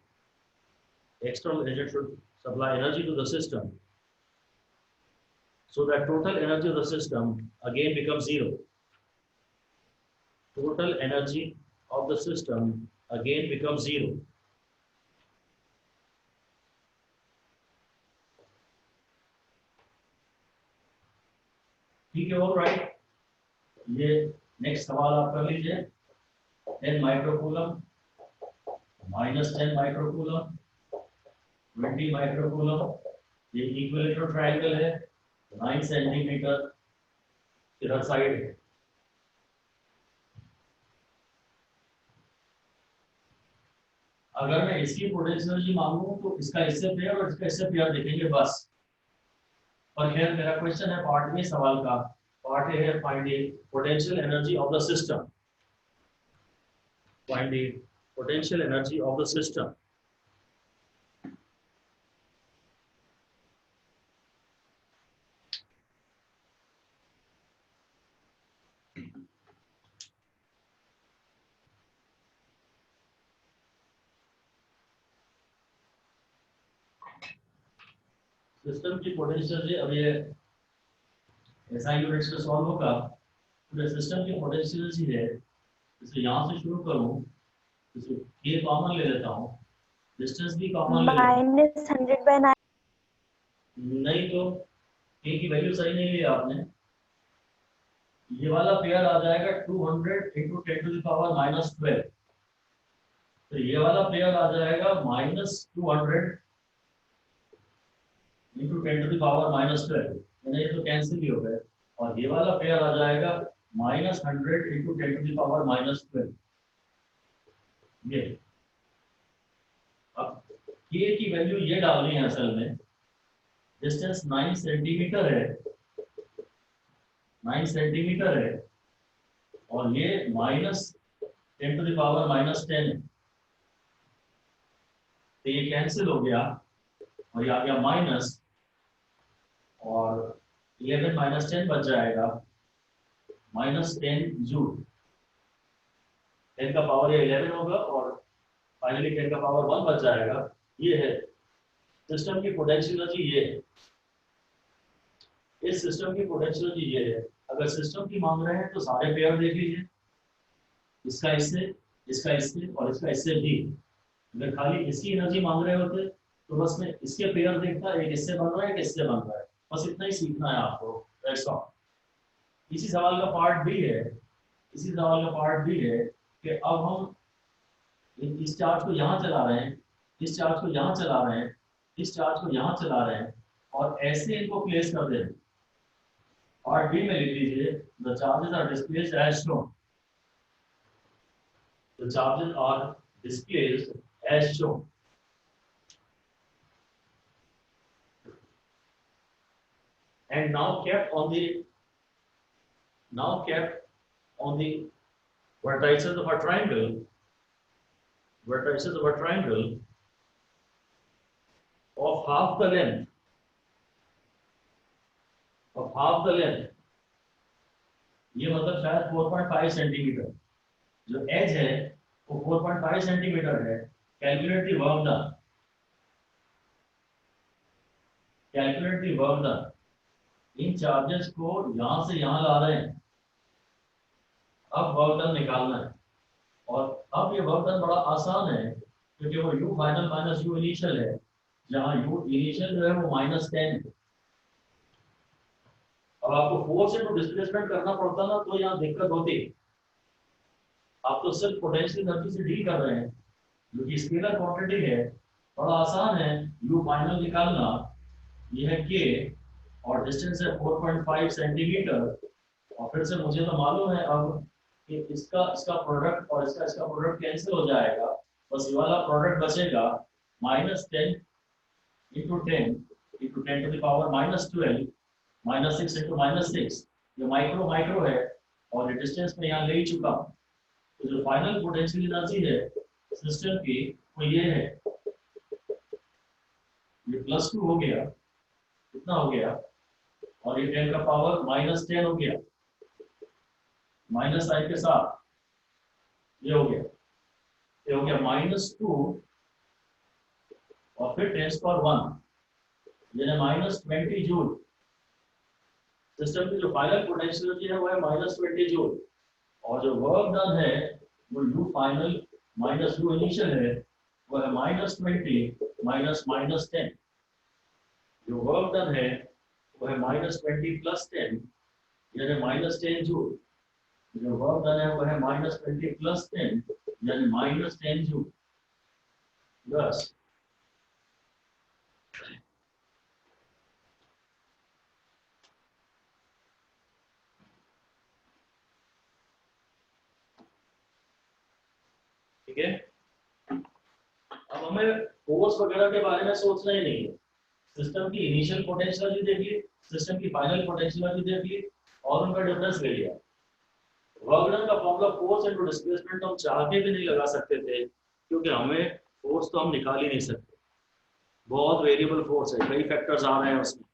external agent should supply energy to the system so that total energy of the system again becomes zero. Total energy of the system again becomes zero. ठीक है, all right. ये next सवाल आप कर लीजिए। 10 microcoulomb minus 10 microcoulomb 20 microcoulomb. ये equilateral triangle है, 9 centimetre इधर साइड है। अगर मैं इसकी पोटेंशियल एनर्जी मांगू तो इसका इससे पेयर और इसका इससे पेयर देखेंगे बस। पर खैर मेरा क्वेश्चन है पार्ट में सवाल का, पार्ट ए है finding potential energy of the system, finding potential energy of the system. System की पोटेंशियल एनर्जी, अब ये एसआई यूनिट्स में सॉल्व होगा। तो सिस्टम की पोटेंशियल एनर्जी है, जैसे यहाँ से शुरू करूँ, जैसे ये कॉमन ले लेता हूँ, डिस्टेंस भी कॉमन ले लेता हूँ। -100/9 नहीं तो k की वैल्यू सही नहीं ली आपने। ये वाला पेयर आ जाएगा 200 इंटू 10⁻⁻12। तो ये वाला पेयर आ जाएगा -200 इंटू 10⁻⁻12, यानी ये तो कैंसिल ही हो गए। और ये वाला पेयर आ जाएगा -100 इंटू 10⁻⁻12। ये अब k की वैल्यू ये डालनी है असल में। डिस्टेंस 9 सेंटीमीटर है, 9 सेंटीमीटर है, और ये -10⁻⁻10 है। तो ये कैंसिल हो गया और ये आ गया माइनस, और 11 - 10 बच जाएगा -10 जूल। 10 का पावर ये 11 होगा और फाइनली 10 का पावर 1 बच जाएगा। ये है सिस्टम की पोटेंशियल एनर्जी, ये है इस सिस्टम की पोटेंशियल एनर्जी, ये है। अगर सिस्टम की मांग रहे हैं तो सारे पेयर देख लीजिए, इसका इससे, इसका इससे और इसका इससे भी। अगर खाली इसकी एनर्जी मांग रहे होते तो बस मैं इसके पेयर देखता, एक इससे बन रहा है, एक इससे बन रहा है, बस इतना ही सीखना है आपको। That's all. इसी सवाल का पार्ट भी है, इसी सवाल का पार्ट भी है कि अब हम इस चार्ज को यहाँ चला रहे हैं, इस चार्ज को यहाँ चला रहे हैं, इस चार्ज को यहाँ चला रहे हैं, और ऐसे इनको प्लेस कर दे। पार्ट बी में लिख लीजिए, the charges are displaced as shown, the charges are displaced as shown. And now kept on the vertices of a triangle, vertices of a triangle of half the length, of half the length, ये मतलब शायद 4.5 centimetre, जो as है वो 4.5 centimetre है। Calculate the work done, calculate the work done. In charges को यहां से यहां ला रहे हैं, अब वर्क डन निकालना है। और अब ये वर्क डन बड़ा आसान है, क्योंकि वो u final minus u initial है, जहां u इनिशियल जो है वो -10 है। अब आपको फोर्स इनटू डिस्प्लेसमेंट करना पड़ता ना, तो यहाँ दिक्कत होती। आप तो सिर्फ पोटेंशियल एनर्जी से डील कर रहे हैं, जो कि स्केलर क्वांटिटी है, बड़ा आसान है u फाइनल निकालना। ये है k और डिस्टेंस है 4.5 सेंटीमीटर। और फिर से मुझे तो मालूम है अब कि इसका इसका प्रोडक्ट और इसका प्रोडक्ट कैंसिल हो जाएगा, बस ये वाला प्रोडक्ट बचेगा। -10 इंटू 10 इंटू 10⁻⁻12 -6 इंटू -6। ये माइक्रो माइक्रो है और ये डिस्टेंस में यहाँ ले ही चुका हूँ। तो जो फाइनल पोटेंशियल एनर्जी है सिस्टम की वो ये है, ये +2 हो गया, कितना हो गया, और ये 10 का पावर -10 हो गया, माइनस साइन के साथ ये हो गया, ये हो गया -2 और फिर 10⁻1 यानी -20 जूल। सिस्टम की जो फाइनल पोटेंशियल एनर्जी है वो है -20 जूल, और जो वर्क डन है वो u final minus u initial है, वो है -20 -10। जो वर्क डन है वो है -20 + 10 यानी -10 जूल। जो वर्क डन है वो है -20 + 10 यानी -10 जूल। बस ठीक है, अब हमें फोर्स वगैरह के बारे में सोचना ही नहीं है। सिस्टम की इनिशियल पोटेंशियल भी देख ली, सिस्टम की फाइनल पोटेंशियल भी देख ली और उनका डिफरेंस ले लिया। वर्क डन का फॉर्मूला फोर्स इनटू डिस्प्लेसमेंट हम चाह के भी नहीं लगा सकते थे, क्योंकि हमें फोर्स तो हम निकाल ही नहीं सकते, बहुत वेरिएबल फोर्स है, कई फैक्टर्स आ रहे हैं उसमें,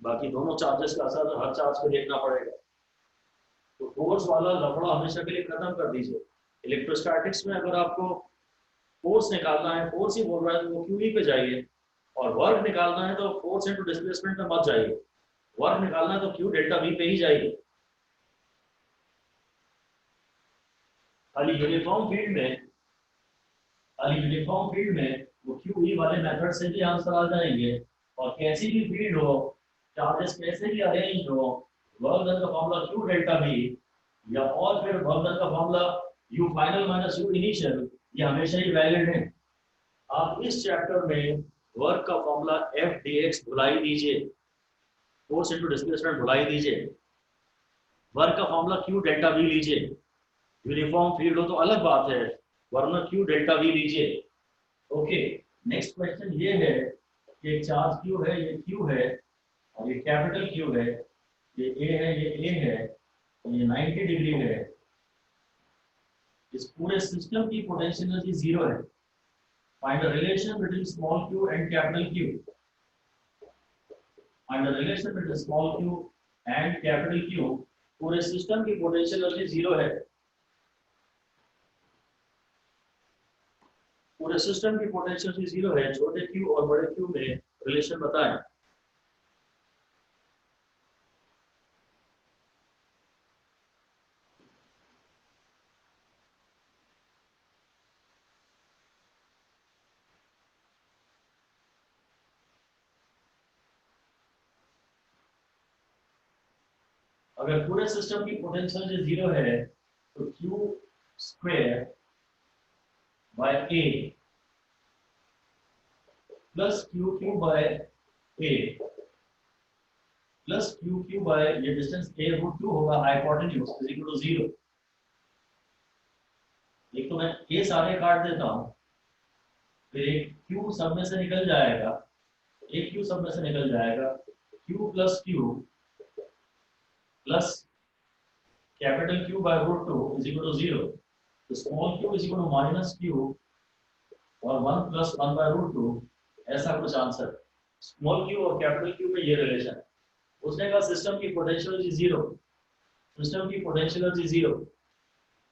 बाकी दोनों चार्जेस का असर हर चार्ज पे देखना पड़ेगा। तो फोर्स वाला लफड़ा हमेशा के लिए खत्म कर दीजिए। इलेक्ट्रोस्टैटिक्स में अगर आपको फोर्स निकालना है, फोर्स ही बोल रहा है तो वो क्यू पे जाइए, और वर्क निकालना है तो फोर्स इनटू डिस्प्लेसमेंट में मत जाइए, वर्क निकालना है तो क्यू डेल्टा वी पे ही जाइए। खाली यूनिफॉर्म फील्ड में वो क्यू ई वाले मेथड से भी आंसर आ जाएंगे, और कैसी भी फील्ड हो, चार्जेस कैसे भी अरेंज हो, वर्क डन का फॉर्मूला क्यू डेल्टा वी या और फिर वर्क डन का formula you final minus you initial, ये हमेशा ही वैलिड है। आप इस चैप्टर में वर्क का फॉर्मूला एफ डी एक्स भुला ही दीजिए, फोर्स इनटू डिस्प्लेसमेंट भुला ही दीजिए, वर्क का फॉर्मूला क्यू डेल्टा वी लीजिए। यूनिफॉर्म फील्ड हो तो अलग बात है, वरना क्यू डेल्टा वी लीजिए। ओके, नेक्स्ट क्वेश्चन ये है कि एक चार्ज क्यू है, ये क्यू है और ये कैपिटल क्यू है, ये ए है, ये ए है और ये 90 डिग्री है। इस पूरे सिस्टम की पोटेंशियल एनर्जी जीरो है। Find the relation between small q and capital Q। Find the relation between small q and capital Q। पूरे सिस्टम की पोटेंशियल एनर्जी जीरो है। पूरे सिस्टम की पोटेंशियल एनर्जी जीरो है, छोटे q और बड़े q में रिलेशन बताएं। अगर पूरे सिस्टम की पोटेंशियल एनर्जी जीरो है तो q square by a plus q by a plus q by ये डिस्टेंस a रूट 2 होगा, हाइपोटेन्यूज इज इक्वल टू 0। एक तो मैं a सारे काट देता हूं, फिर एक q सब में से निकल जाएगा, एक q सब में से निकल जाएगा, q plus capital Q by root 2 is equal to 0। तो small q is equal to minus q और 1 प्लस 1 बाय रूट 2, ऐसा कुछ आंसर। स्मॉल q और कैपिटल Q में ये रिलेशन है। उसने कहा सिस्टम की पोटेंशियल एनर्जी जीरो, सिस्टम की पोटेंशियल एनर्जी जीरो,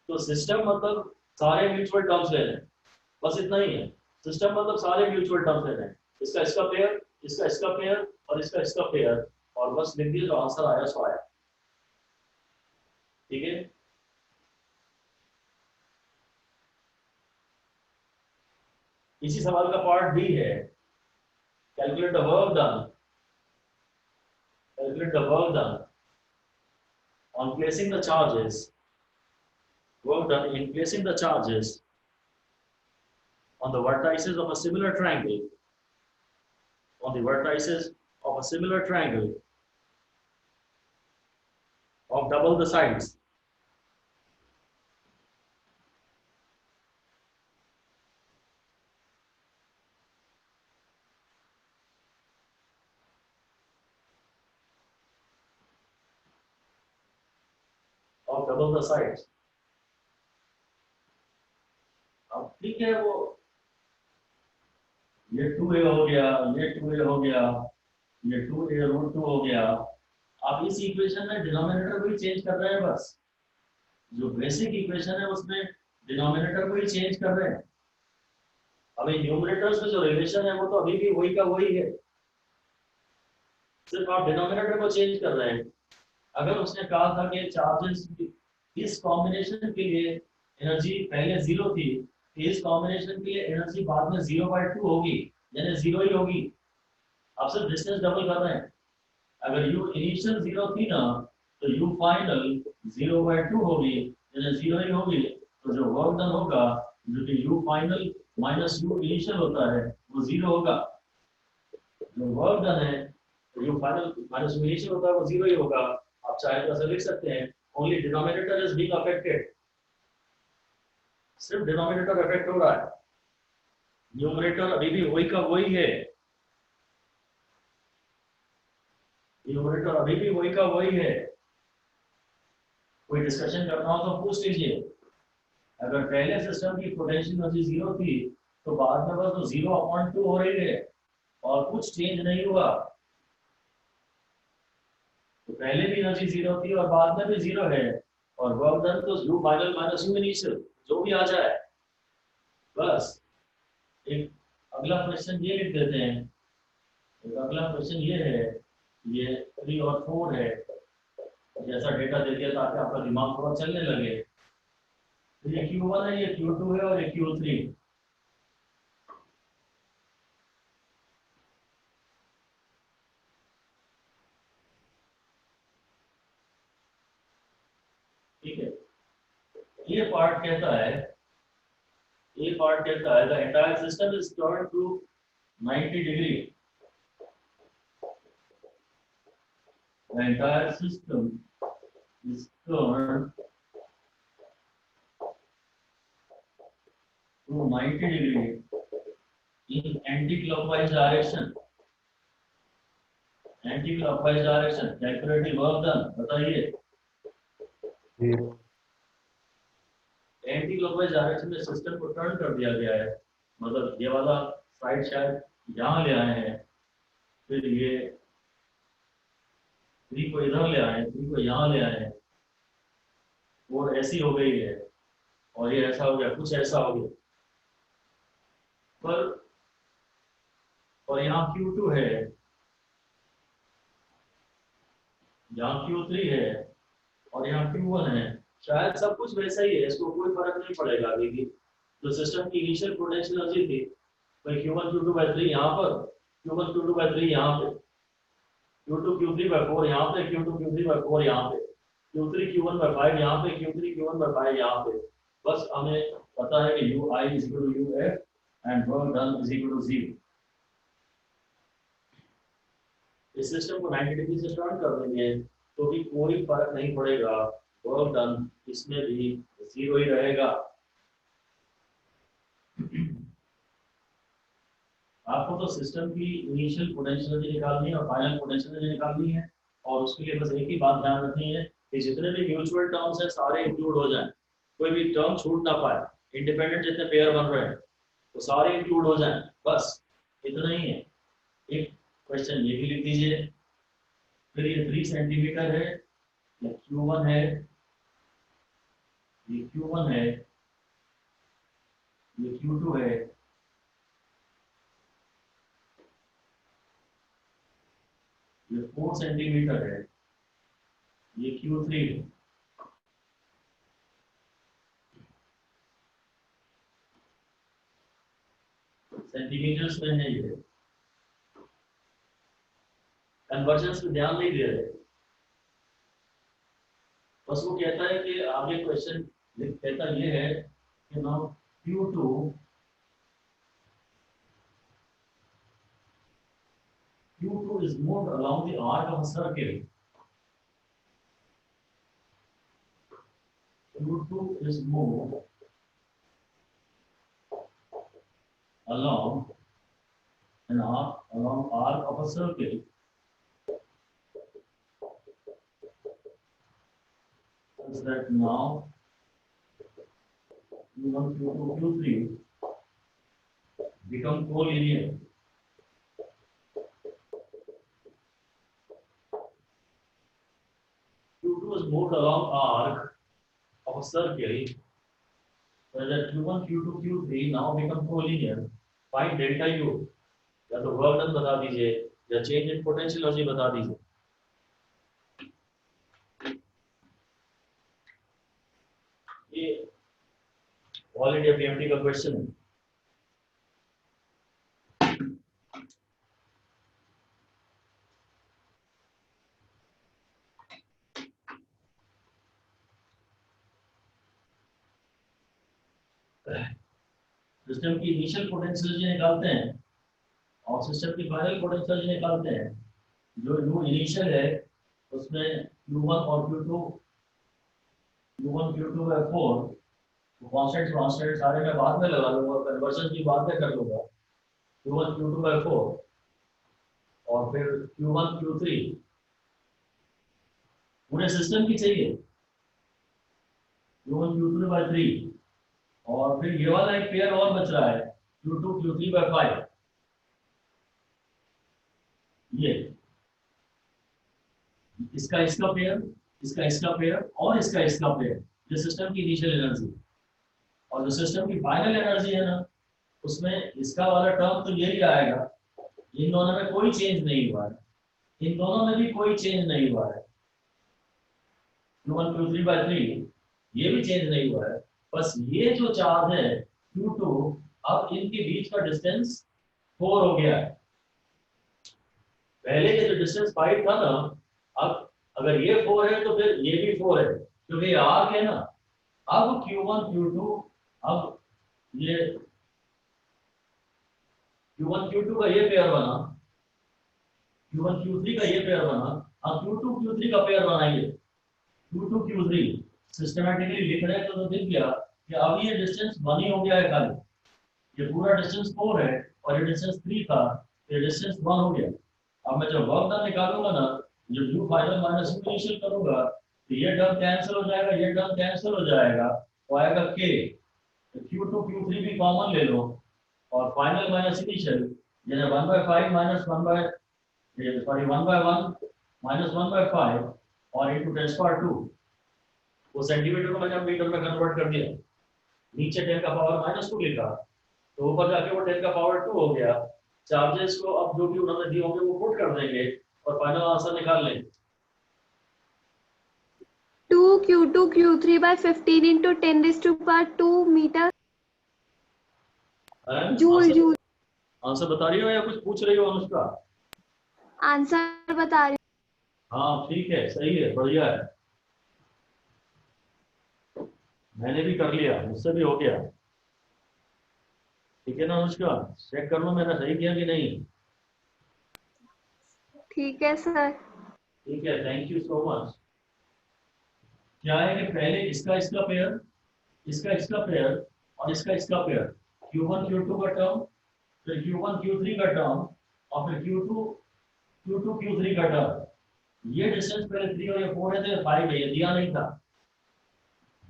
तो सिस्टम मतलब सारे म्यूचुअल टर्म्स ले रहे हैं, बस इतना ही है। सिस्टम मतलब सारे म्यूचुअल टर्म्स ले रहे हैं, इसका पेयर, इसका पेयर और इसका पेयर, और बस लिख दिया, जो आंसर आया सो आया। ठीक है, इसी सवाल का पार्ट बी है, calculate the work done, calculate the work done on placing the charges, work done in placing the charges on the vertices of a similar triangle, on the vertices of a similar triangle of double the sides. Of double the sides. अब ठीक है, वो ये 2a हो गया, ये 2a हो गया, ये 2a रूट 2 हो गया। आप इस इक्वेशन में डिनोमिनेटर को ही चेंज कर रहे हैं, बस जो बेसिक इक्वेशन है उसमें डिनोमिनेटर को ही चेंज कर रहे हैं। अभी न्यूमरेटर्स में जो रिलेशन है वो तो अभी भी वही का वही है, सिर्फ आप डिनोमिनेटर को चेंज कर रहे हैं। अगर उसने कहा था कि चार्जेस इस कॉम्बिनेशन के लिए एनर्जी पहले जीरो थी, इस कॉम्बिनेशन के लिए एनर्जी बाद में 0/2 होगी, यानी जीरो ही होगी। आप सिर्फ डिस्टेंस डबल कर रहे हैं। अगर यू इनिशियल जीरो थी ना, तो यू फाइनल 0/2 होगी, यानी जीरो ही होगी। तो जो वर्क डन होगा, जो कि you final minus you initial होता है, वो जीरो होगा। जो वर्क डन है तो you final minus you initial होता है, वो जीरो ही होगा। आप चाहे तो ऐसे लिख सकते हैं, only denominator is being affected. सिर्फ डिनोमिनेटर इफेक्ट हो रहा है, न्यूमरेटर अभी भी वही का वही है, न्यूमरेटर अभी भी वही का वही है। कोई डिस्कशन करना हो तो पूछ लीजिए। अगर पहले सिस्टम की पोटेंशियल एनर्जी 0 थी तो बाद में बस तो 0/2 हो रही है और कुछ चेंज नहीं हुआ। तो पहले भी एनर्जी 0 थी और बाद में भी 0 है, और वर्क डन तो u final minus u initial जो भी आ जाए बस। एक अगला क्वेश्चन ये लिख देते हैं, एक अगला क्वेश्चन ये है, ये 3 और 4 है, जैसा डेटा दे दिया ताकि आपका दिमाग थोड़ा चलने लगे। तो ये Q1 है, ये Q2 है और ये Q3। ठीक है, ये पार्ट कहता है, ये पार्ट कहता है the entire system is turn to 90 degree, the entire system is turn to 90 degree in anti clockwise direction, anti clockwise direction. Calculative work done बताइए। एंटी क्लॉकवाइज डायरेक्शन में सिस्टम को टर्न कर दिया गया है, मतलब ये वाला साइड शायद यहाँ ले आए हैं, फिर ये 3 को इधर ले आए, 3 को यहाँ ले आए, और ऐसी हो गई है, और ये ऐसा हो गया, कुछ ऐसा हो गया। पर और यहाँ Q2 है, यहाँ Q3 है, और यहाँ Q1 है। शायद सब कुछ वैसा ही है, इसको कोई फर्क नहीं पड़ेगा अभी भी। जो सिस्टम की इनिशियल पोटेंशियल एनर्जी थी भाई Q1 Q2/3 यहाँ पर, Q1 Q2/3 यहाँ पे, Q2 Q3/4 यहाँ पे, Q2 Q3/4 यहाँ पे, Q3 Q1/5 यहाँ पे, Q3 Q1/5 यहाँ पे। बस हमें पता है कि Ui is equal to Uf and work done is equal to 0। इस सिस्टम को 90 डिग्री से टर्न कर देंगे तो भी कोई फर्क नहीं पड़ेगा, वर्क डन इसमें भी 0 ही रहेगा। आपको तो सिस्टम की इनिशियल पोटेंशियल एनर्जी निकालनी है और फाइनल पोटेंशियल एनर्जी निकालनी है, और उसके लिए बस एक ही बात ध्यान रखनी है कि जितने भी म्यूचुअल टर्म्स हैं सारे इंक्लूड हो जाएं, कोई भी टर्म छूट ना पाए। इंडिपेंडेंट जितने पेयर बन रहे हैं वो सारे इंक्लूड हो जाएं, बस इतना ही है। एक क्वेश्चन ये भी लिख दीजिए। फिर ये 3 सेंटीमीटर है, ये Q1 है, ये Q1 है, ये Q2 है, ये 4 सेंटीमीटर है, ये Q3 है। सेंटीमीटर्स में है ये। कन्वर्जन्स में ध्यान नहीं दे रहे, बस वो कहता है कि आगे क्वेश्चन कहता ये है कि now Q2 is moved along the arc of a circle. Q2 is moved along arc of a circle. Such that now Q1, Q2, Q3 become collinear. Q2 is moved along arc of a circle, so that Q1, Q2, Q3 now become collinear. Find delta U, या तो work done बता दीजिए या change in potential energy बता दीजिए। ये all India PMT का question है। सिस्टम की इनिशियल पोटेंशियल एनर्जी निकालते हैं और सिस्टम की फाइनल पोटेंशियल एनर्जी निकालते हैं। जो U इनिशियल है उसमें Q1 और Q2 Q1 Q2/4 कांस्टेंट सारे मैं बाद में लगा लूंगा, कन्वर्जन की बाद में कर लूंगा। Q1 Q2 by 4 और फिर Q1 Q3 पूरे सिस्टम की चाहिए, Q1 Q3 by 3 और फिर ये वाला एक पेयर और बच रहा है Q2 Q3 by 5। ये इसका पेयर, इसका पेयर और इसका पेयर, ये सिस्टम की इनिशियल एनर्जी। और जो सिस्टम की फाइनल एनर्जी है ना, उसमें इसका वाला टर्म तो यही आएगा। इन दोनों में कोई चेंज नहीं हुआ है, इन दोनों में भी कोई चेंज नहीं हुआ है। Q1 Q3 by 3 ये भी चेंज नहीं हुआ है। बस ये जो चार्ज है Q2, अब इनके बीच का डिस्टेंस 4 हो गया है। पहले के जो डिस्टेंस 5 था ना, अब अगर ये 4 है तो फिर ये भी 4 है, क्योंकि ये आर्क है ना। अब Q1 Q2, अब ये Q1 Q2 का ये पेयर बना, Q1 Q3 का ये पेयर बना। अब Q2 Q3 का पेयर बनाएंगे, Q2 Q3 सिस्टमैटिकली लिख रहे हैं तो दिख गया कि अब ये डिस्टेंस 1 ही हो गया है खाली। ये पूरा डिस्टेंस 4 है और ये डिस्टेंस 3 था, ये डिस्टेंस 1 हो गया। अब मैं जब वर्क डन निकालूंगा ना, जब you final minus you initial करूंगा तो ये टर्म कैंसिल हो जाएगा, ये टर्म कैंसिल हो जाएगा, तो आएगा के। Q2 Q3 भी कॉमन ले लो और फाइनल माइनस इनिशियल, यानी 1/5 माइनस 1 बाय सॉरी 1/1 माइनस 1/5 और इनटू 10^2। वो सेंटीमीटर को मैंने मीटर में कन्वर्ट कर दिया, नीचे 10 का पावर -2 लिखा, तो ऊपर जाके वो 10 का पावर 2 हो गया। चार्जेस को अब जो भी उन्होंने दिए होंगे वो पुट कर देंगे और फाइनल आंसर निकाल लेंगे। 2 Q2 Q3 by 15 into 10⁻² metre joule joule. Answer बता रही हो या कुछ पूछ रही हो अनुष्का? आंसर बता रही हाँ ठीक है, सही है, बढ़िया है। मैंने भी कर लिया, मुझसे भी हो गया। ठीक है ना अनुष्का, चेक कर लो मैंने सही किया कि नहीं। ठीक है सर। ठीक है, थैंक यू सो मच। क्या है कि पहले इसका पेयर, इसका पेयर और इसका पेयर, Q1 Q2 का टर्म, फिर Q1 Q3 का टर्म और फिर Q2 Q3 का टर्म। ये डिस्टेंस पहले 3 और ये 4 है तो 5 है, ये दिया नहीं था।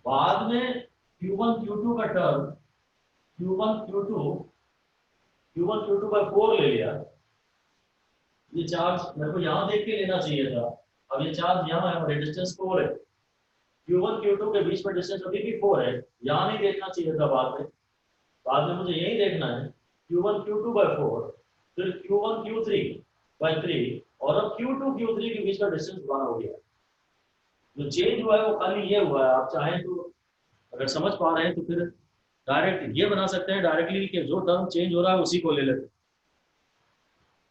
बाद में Q1 Q2 का टर्म, Q1 Q2 by 4 ले लिया। ये चार्ज मेरे को यहाँ देख के लेना चाहिए था, अब ये चार्ज यहाँ है और ये डिस्टेंस 4 है। Q1 Q2 के बीच में डिस्टेंस अभी भी 4 है, यहाँ नहीं देखना चाहिए था बाद में मुझे यही देखना है Q1 Q2 by 4, फिर Q1 Q3 by 3 और अब Q2 Q3 के बीच का डिस्टेंस 1 हो गया। जो चेंज हुआ है वो खाली ये हुआ है। आप चाहें तो अगर समझ पा रहे हैं तो फिर डायरेक्ट ये बना सकते हैं डायरेक्टली कि जो टर्म चेंज हो रहा है उसी को ले लेते हैं।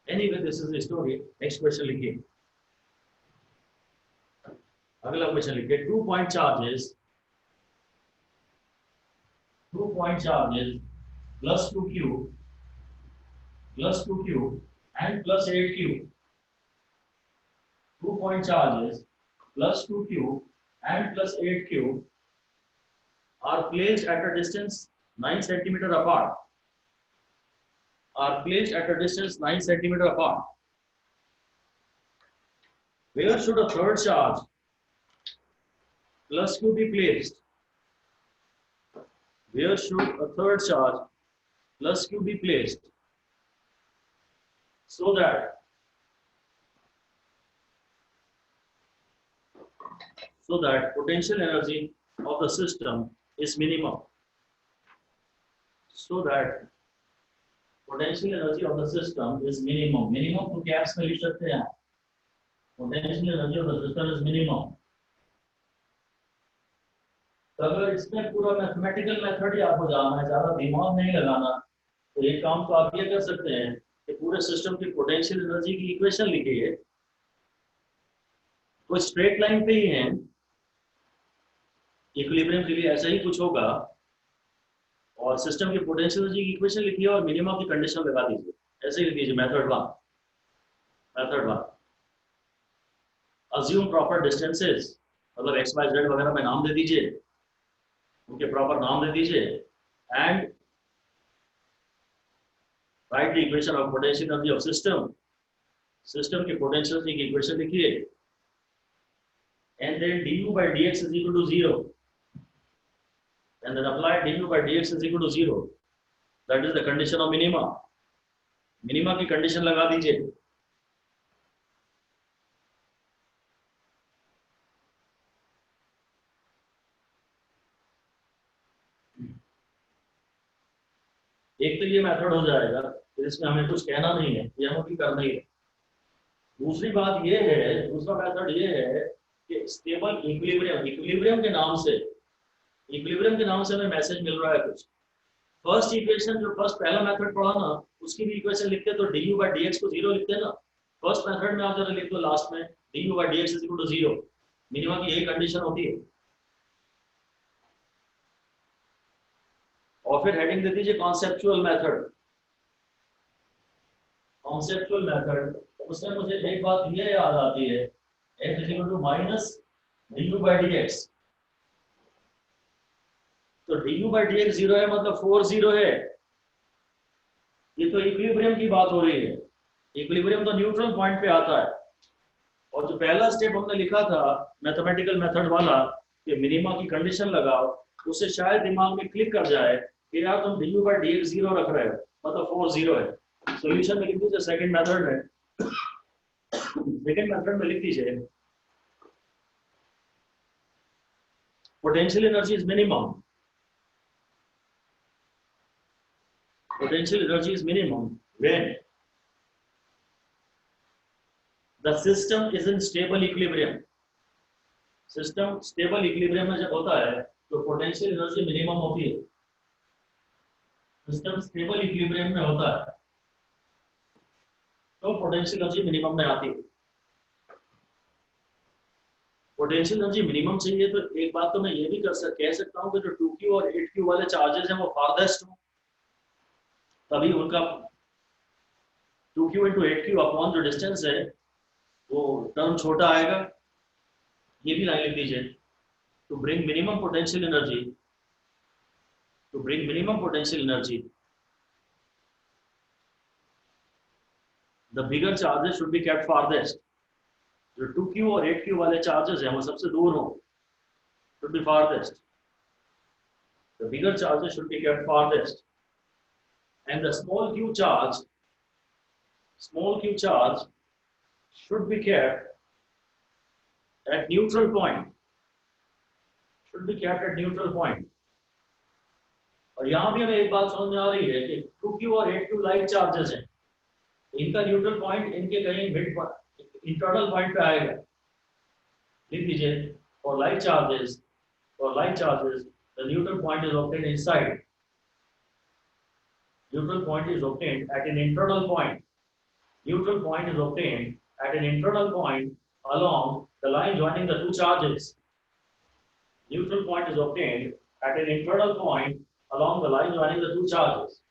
Anyway this is the story. Next question लिखिए, अगला क्वेश्चन लिखिए। 2 point charges plus 2q and plus 8q. 2 point charges plus 2q and plus 8q are placed at a distance 9 centimeter apart. Where should a third charge plus q be placed? Where should a third charge plus q be placed so that potential energy of the system is minimum? So that potential energy of the system is minimum. Minimum to caps में लिख सकते हैं। Potential energy of the system is minimum. तो अगर इसमें पूरा mathematical method ही आपको जानना है, ज्यादा दिमाग नहीं लगाना, तो एक काम तो आप ये कर सकते हैं कि पूरे सिस्टम की पोटेंशियल एनर्जी की इक्वेशन लिखिए। तो स्ट्रेट लाइन पे ही है, इक्विलिब्रियम के लिए ऐसा ही कुछ होगा, और सिस्टम की पोटेंशियल एनर्जी की इक्वेशन लिखिए और मिनिमम की कंडीशन लगा दीजिए। ऐसे ही लिख दीजिए मेथड 1। अज्यूम प्रॉपर डिस्टेंसेस, मतलब x y z वगैरह में नाम दे दीजिए। उनके प्रॉपर नाम दे दीजिए and right the equation of potential energy of system. System के पोटेंशियल की इक्वेशन लिखिए and then du by dx is equal to 0 and then apply du by dx is equal to 0, that is the condition of minima। Minima की condition लगा दीजिए। एक तो ये method हो जाएगा, इसमें हमें कुछ कहना नहीं है, ये हमें भी करना ही है। दूसरी बात ये है, दूसरा मेथड ये है कि स्टेबल इक्विलिब्रियम, इक्विलिब्रियम के नाम से, इक्विलिब्रियम के नाम से हमें मैसेज मिल रहा है कुछ। फर्स्ट इक्वेशन जो फर्स्ट पहला मेथड पढ़ा ना, उसकी भी इक्वेशन लिखते तो du by dx को 0 लिखते हैं ना। फर्स्ट मेथड में आप जरा लिख दो लास्ट में du by dx is equal to 0। Minima की यही कंडीशन होती है। और फिर हेडिंग दे दीजिए कॉन्सेप्चुअल मेथड। कॉन्सेप्चुअल मेथड, उसमें मुझे एक बात ये याद आती है, f is equal to minus du by dx। तो du by dx 0 है मतलब 4 0 है। ये तो इक्विलिब्रियम की बात हो रही है। इक्विलिब्रियम तो न्यूट्रल पॉइंट पे आता है। और जो पहला स्टेप हमने लिखा था मैथमेटिकल मेथड वाला कि मिनिमा की कंडीशन लगाओ, उससे शायद दिमाग में क्लिक कर जाए कि यार तुम du by dx 0 रख रहे हो मतलब 4 0 है। सॉल्यूशन में लिख दीजिए सेकंड मेथड में, सेकंड मेथड में लिख दीजिए potential energy is minimum, potential energy is minimum when the system is in stable equilibrium। System stable equilibrium में जब होता है तो पोटेंशियल एनर्जी मिनिमम होती है। सिस्टम स्टेबल इक्विलिब्रियम में होता है तो पोटेंशियल एनर्जी मिनिमम में आती है। पोटेंशियल एनर्जी मिनिमम चाहिए तो एक बात तो मैं ये भी कह सकता हूँ कि जो 2q और 8q वाले चार्जेस हैं वो फारदेस्ट हो, तभी उनका 2q into 8q अपॉन जो डिस्टेंस है वो टर्म छोटा आएगा। ये भी लाइन लिख दीजिए to bring minimum potential energy, to bring minimum potential energy the bigger charges should be kept farthest. जो 2q और 8q वाले चार्जेस हैं वो सबसे दूर हो, should be farthest. The bigger charges should be kept farthest and the small q charge should be kept at neutral point, should be kept at neutral point। और यहाँ भी हमें एक बात समझ में आ रही है कि 2q और 8q लाइक चार्जेस हैं, इनका न्यूट्रल पॉइंट इनके कहीं मिड इंटरनल पॉइंट पे आएगा। लिख दीजिए for like charges the neutral point is obtained inside, neutral point is obtained at an internal point, neutral point is obtained at an internal point along the line joining the two charges, neutral point is obtained at an internal point along the line joining the two charges।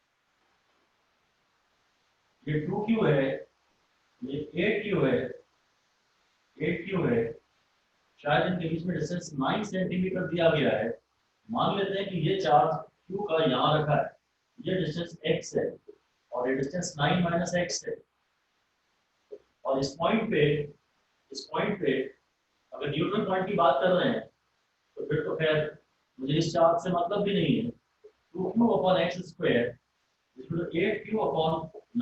ये 2q है, ये 8q है, 8q है, शायद इनके बीच में distance 9 centimetre दिया गया है। मान लेते हैं कि ये चार्ज q का यहाँ रखा है, ये डिस्टेंस x है और ये डिस्टेंस 9 माइनस x है। और इस पॉइंट पे अगर न्यूट्रल पॉइंट की बात कर रहे हैं तो फिर तो खैर मुझे इस चार्ज से मतलब भी नहीं है। 2q upon x square equal to 8q upon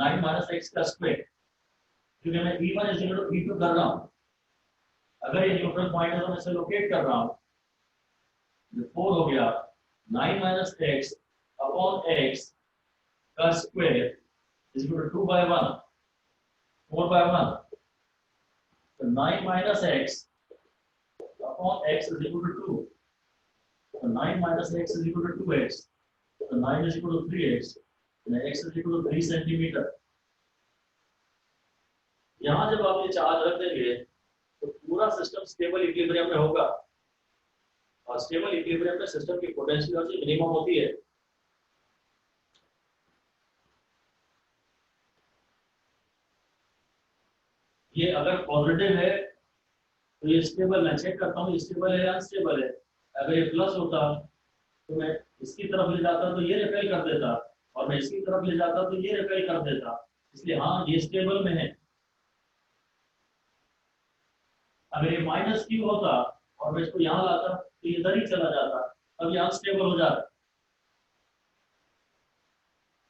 9 minus x का स्क्वायर, क्योंकि मैं e1 is equal to e2 कर रहा हूँ। अगर ये न्यूट्रल पॉइंट है तो मैं इसे लोकेट कर रहा हूँ। 4 हो गया 9 माइनस x अपॉन x का square is equal to 2 by 1, 4 by 1। तो 9 minus x upon x is equal to 2, तो 9 minus x is equal to 2x, तो 9 इज इक्वल टू 3x, तो x is equal to 3 centimetre. यहाँ जब आप ये charge रख देंगे तो पूरा सिस्टम स्टेबल इक्विलिब्रियम में होगा और स्टेबल इक्विलिब्रियम में सिस्टम की पोटेंशियल एनर्जी मिनिमम होती है। ये अगर पॉजिटिव है तो ये स्टेबल, मैं चेक करता हूँ स्टेबल है या अनस्टेबल है। अगर ये प्लस होता तो मैं इसकी तरफ ले जाता तो ये रिपेल कर देता, और मैं इसकी तरफ ले जाता तो ये रिपेल कर देता। इसलिए हाँ, ये स्टेबल में है। अगर ये माइनस क्यू होता और मैं इसको यहाँ लाता तो ये इधर ही चला जाता, अब ये अनस्टेबल हो जाता।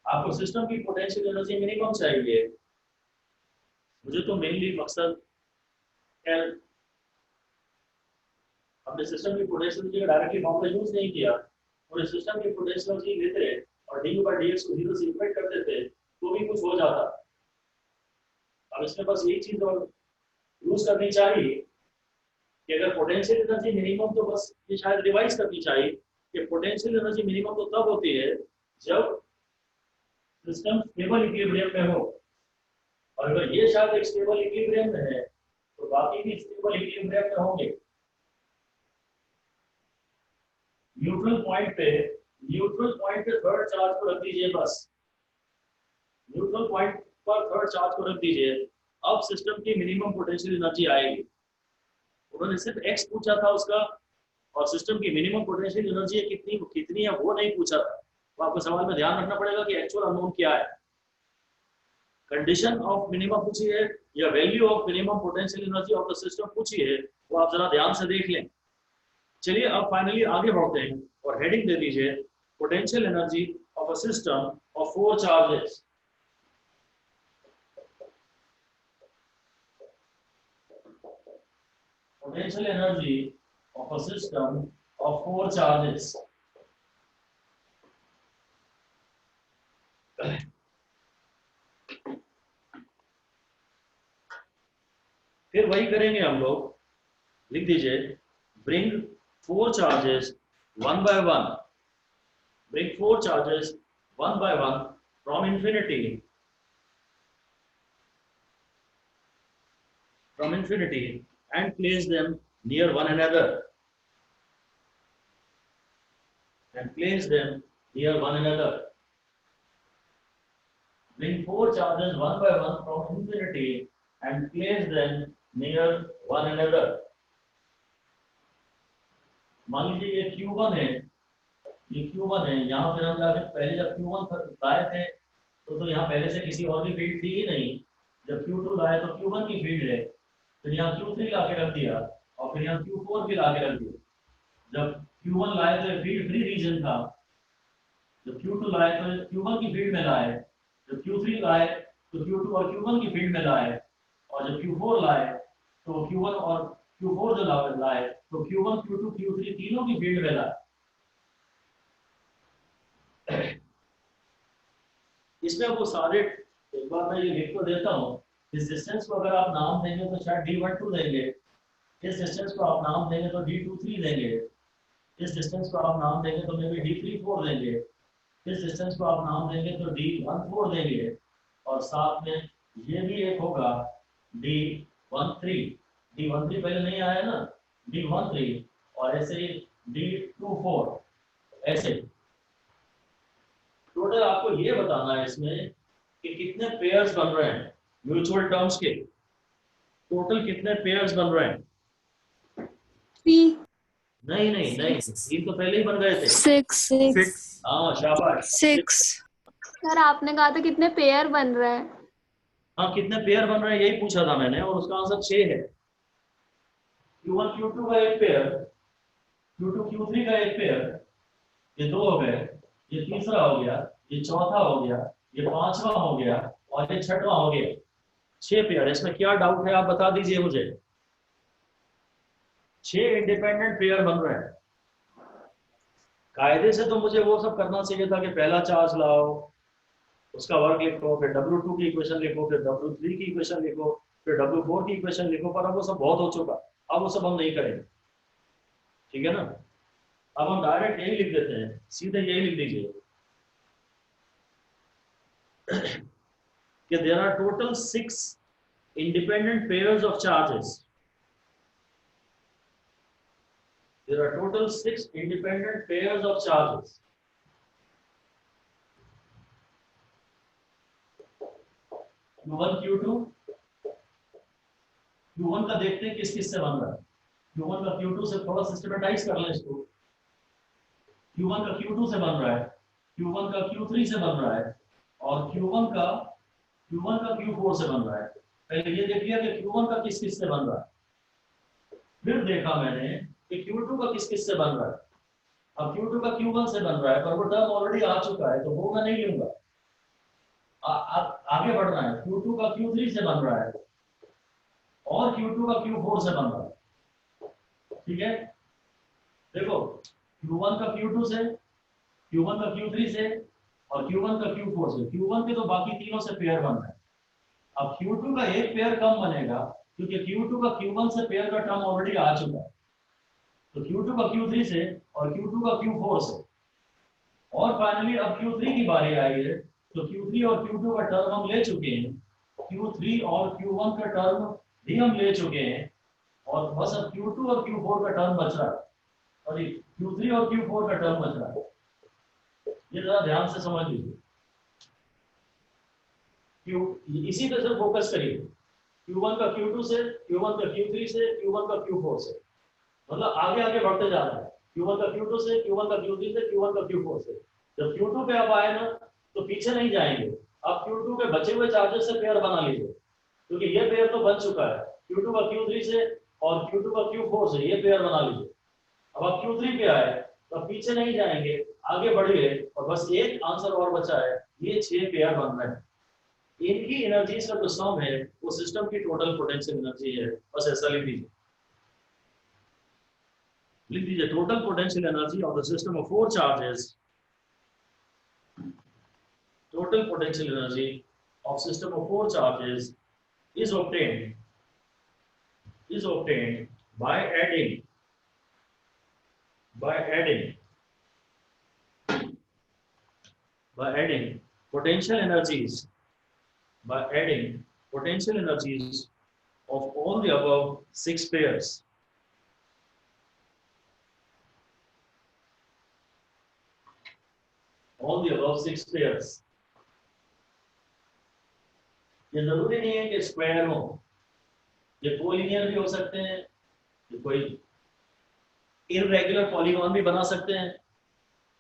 आपको सिस्टम की पोटेंशियल एनर्जी मिनिमम चाहिए। मुझे तो मेनली मकसद हमने सिस्टम की पोटेंशियल एनर्जी का डायरेक्टली फॉर्मूला यूज नहीं किया, और सिस्टम की पोटेंशियल एनर्जी लेते और du by dx को 0 से इक्वेट करते थे तो भी कुछ हो जाता। अब इसमें बस यही चीज और यूज करनी चाहिए कि अगर पोटेंशियल एनर्जी मिनिमम, तो बस ये शायद रिवाइज करनी चाहिए कि पोटेंशियल एनर्जी मिनिमम तो तब होती है जब सिस्टम स्टेबल इक्विलिब्रियम में हो, और अगर ये शायद एक स्टेबल इक्विलिब्रियम में है तो बाकी भी स्टेबल इक्विलिब्रियम में होंगे। न्यूट्रल पॉइंट पे थर्ड चार्ज को रख दीजिए, बस न्यूट्रल पॉइंट पर थर्ड चार्ज को रख दीजिए। अब सिस्टम की मिनिमम पोटेंशियल एनर्जी आएगी। उन्होंने सिर्फ x पूछा था उसका, और सिस्टम की मिनिमम पोटेंशियल एनर्जी कितनी है वो नहीं पूछा था। तो आपको सवाल में ध्यान रखना पड़ेगा कि एक्चुअल अननोन क्या है। कंडीशन ऑफ मिनिमम पूछी है या value of minimum potential energy of the system पूछी है, वो आप जरा ध्यान से देख लें। चलिए अब फाइनली आगे बढ़ते हैं और हेडिंग दे दीजिए potential energy of a system of 4 charges. Potential energy of a system of 4 charges. फिर वही करेंगे हम लोग, लिख दीजिए bring 4 charges one by one. Bring 4 charges one by one from infinity and place them near one another. Bring 4 charges one by one from infinity and place them near one another. मान लीजिए ये Q1 है, यहाँ फिर हम जाके पहले जब Q1 लाए थे तो यहाँ पहले से किसी और की फील्ड थी ही नहीं। जब Q2 लाए तो Q1 की फील्ड है, फिर यहाँ Q3 ला के रख दिया और फिर यहाँ Q4 भी ला के रख दिया। जब Q1 लाए तो फील्ड फ्री रीजन था, जब Q2 लाए तो Q1 की फील्ड में लाए, जब Q3 लाए तो Q2 और Q1 की फील्ड में लाए, और जब Q4 लाए तो Q1 और Q4 जो लाए तो Q1, Q2, Q3 तीनों की फील्ड में लाए। इसमें वो सारे, एक बार मैं ये लिख को देता हूँ, इस डिस्टेंस को अगर आप नाम देंगे तो शायद D12 देंगे, इस डिस्टेंस को आप नाम देंगे तो D23 देंगे, इस डिस्टेंस को आप नाम देंगे तो मे बी D34 देंगे, इस डिस्टेंस को आप नाम देंगे तो D14 देंगे, और साथ में ये भी एक होगा D13 पहले नहीं आया ना, D13, और ऐसे ही D24, ऐसे। टोटल आपको ये बताना है इसमें कि कितने पेयर्स बन रहे हैं म्यूचुअल टर्म्स के, टोटल कितने पेयर्स बन रहे हैं। 3 नहीं, 3 तो पहले ही बन गए थे। 6 हाँ शाबाश, 6 सर आपने कहा था कितने पेयर बन रहे हैं। हाँ कितने पेयर बन रहे हैं यही पूछा था मैंने, और उसका आंसर 6 है। Q1 Q2 का एक पेयर, Q2 Q3 का एक पेयर, ये 2 हो गए, ये तीसरा हो गया, ये चौथा हो गया, ये 5वां हो गया, और ये 6वां हो गया। 6 पेयर। इसमें क्या डाउट है आप बता दीजिए मुझे। 6 इंडिपेंडेंट पेयर बन रहे हैं। कायदे से तो मुझे वो सब करना चाहिए था कि पहला चार्ज लाओ, उसका वर्क लिखो, फिर W2 की इक्वेशन लिखो, फिर W3 की इक्वेशन लिखो, फिर W4 की इक्वेशन लिखो, पर अब वो सब बहुत हो चुका, अब वो सब हम नहीं करेंगे, ठीक है ना। अब हम डायरेक्ट यही लिख देते हैं, सीधे यही लिख दीजिए कि there are total 6 independent pairs of charges. There are total 6 independent pairs of charges. Q1 Q2, Q1 का देखते हैं किस किस से बन रहा है। Q1 का Q2 से थोड़ा सिस्टमेटाइज कर लें इसको। Q1 का Q2 से बन रहा है, Q1 का Q3 से बन रहा है, और Q1 का Q4 से बन रहा है। पहले ये देख लिया कि Q1 का किस किस से बन रहा है, फिर देखा मैंने कि Q2 का किस किस से बन रहा है। अब Q2 का Q1 से बन रहा है, पर वो टर्म ऑलरेडी आ चुका है, तो वो मैं नहीं लूंगा। आगे बढ़ना है, Q2 का Q3 से बन रहा है और Q2 का Q4 से बन रहा है। ठीक है, देखो Q1 का Q2 से, Q1 का Q3 से और Q1 का Q4 से। Q1 के तो बाकी तीनों से पेयर बन रहा है। अब Q2 का एक पेयर कम बनेगा क्योंकि Q2 का Q1 से पेयर का टर्म ऑलरेडी आ चुका है, तो Q2 का Q3 से और Q2 का Q4 से। और फाइनली अब Q3 की बारी आई है, तो Q3 और Q2 का टर्म हम ले चुके हैं, Q3 और Q1 का टर्म भी हम ले चुके हैं, और बस अब Q2 और Q4 का टर्म बच रहा है, और Q3 और Q4 का टर्म बच रहा है। ये जरा ध्यान से समझ लीजिए, इसी पे सिर्फ फोकस करिए, Q1 का Q2 से, Q1 का Q3 से, Q1 का Q4 से, मतलब आगे आगे बढ़ते जा रहा है। Q1 का Q2 से, Q1 का Q3 से, Q1 का Q4 से। जब Q2 पे अब आए ना, तो पीछे नहीं जाएंगे, अब Q2 के बचे हुए चार्जेस से पेयर बना लीजिए, क्योंकि ये पेयर तो बन चुका है। Q2 का Q3 से और Q2 का Q4 से ये पेयर बना लीजिए। अब आप Q3 पे आए, तो पीछे नहीं जाएंगे, आगे बढ़िए, और बस एक आंसर और बचा है, ये 6 पेयर बन रहे हैं। इनकी एनर्जीज का जो सम है वो सिस्टम की टोटल पोटेंशियल एनर्जी है। बस ऐसा लिख दीजिए, total potential energy of the system of 4 charges, total potential energy of system of 4 charges is obtained by adding potential energies of all the above 6 pairs. All the above 6 pairs. ये जरूरी नहीं है कि स्क्वायर हो, ये collinear भी हो सकते हैं, ये कोई इररेगुलर पॉलीगॉन भी बना सकते हैं।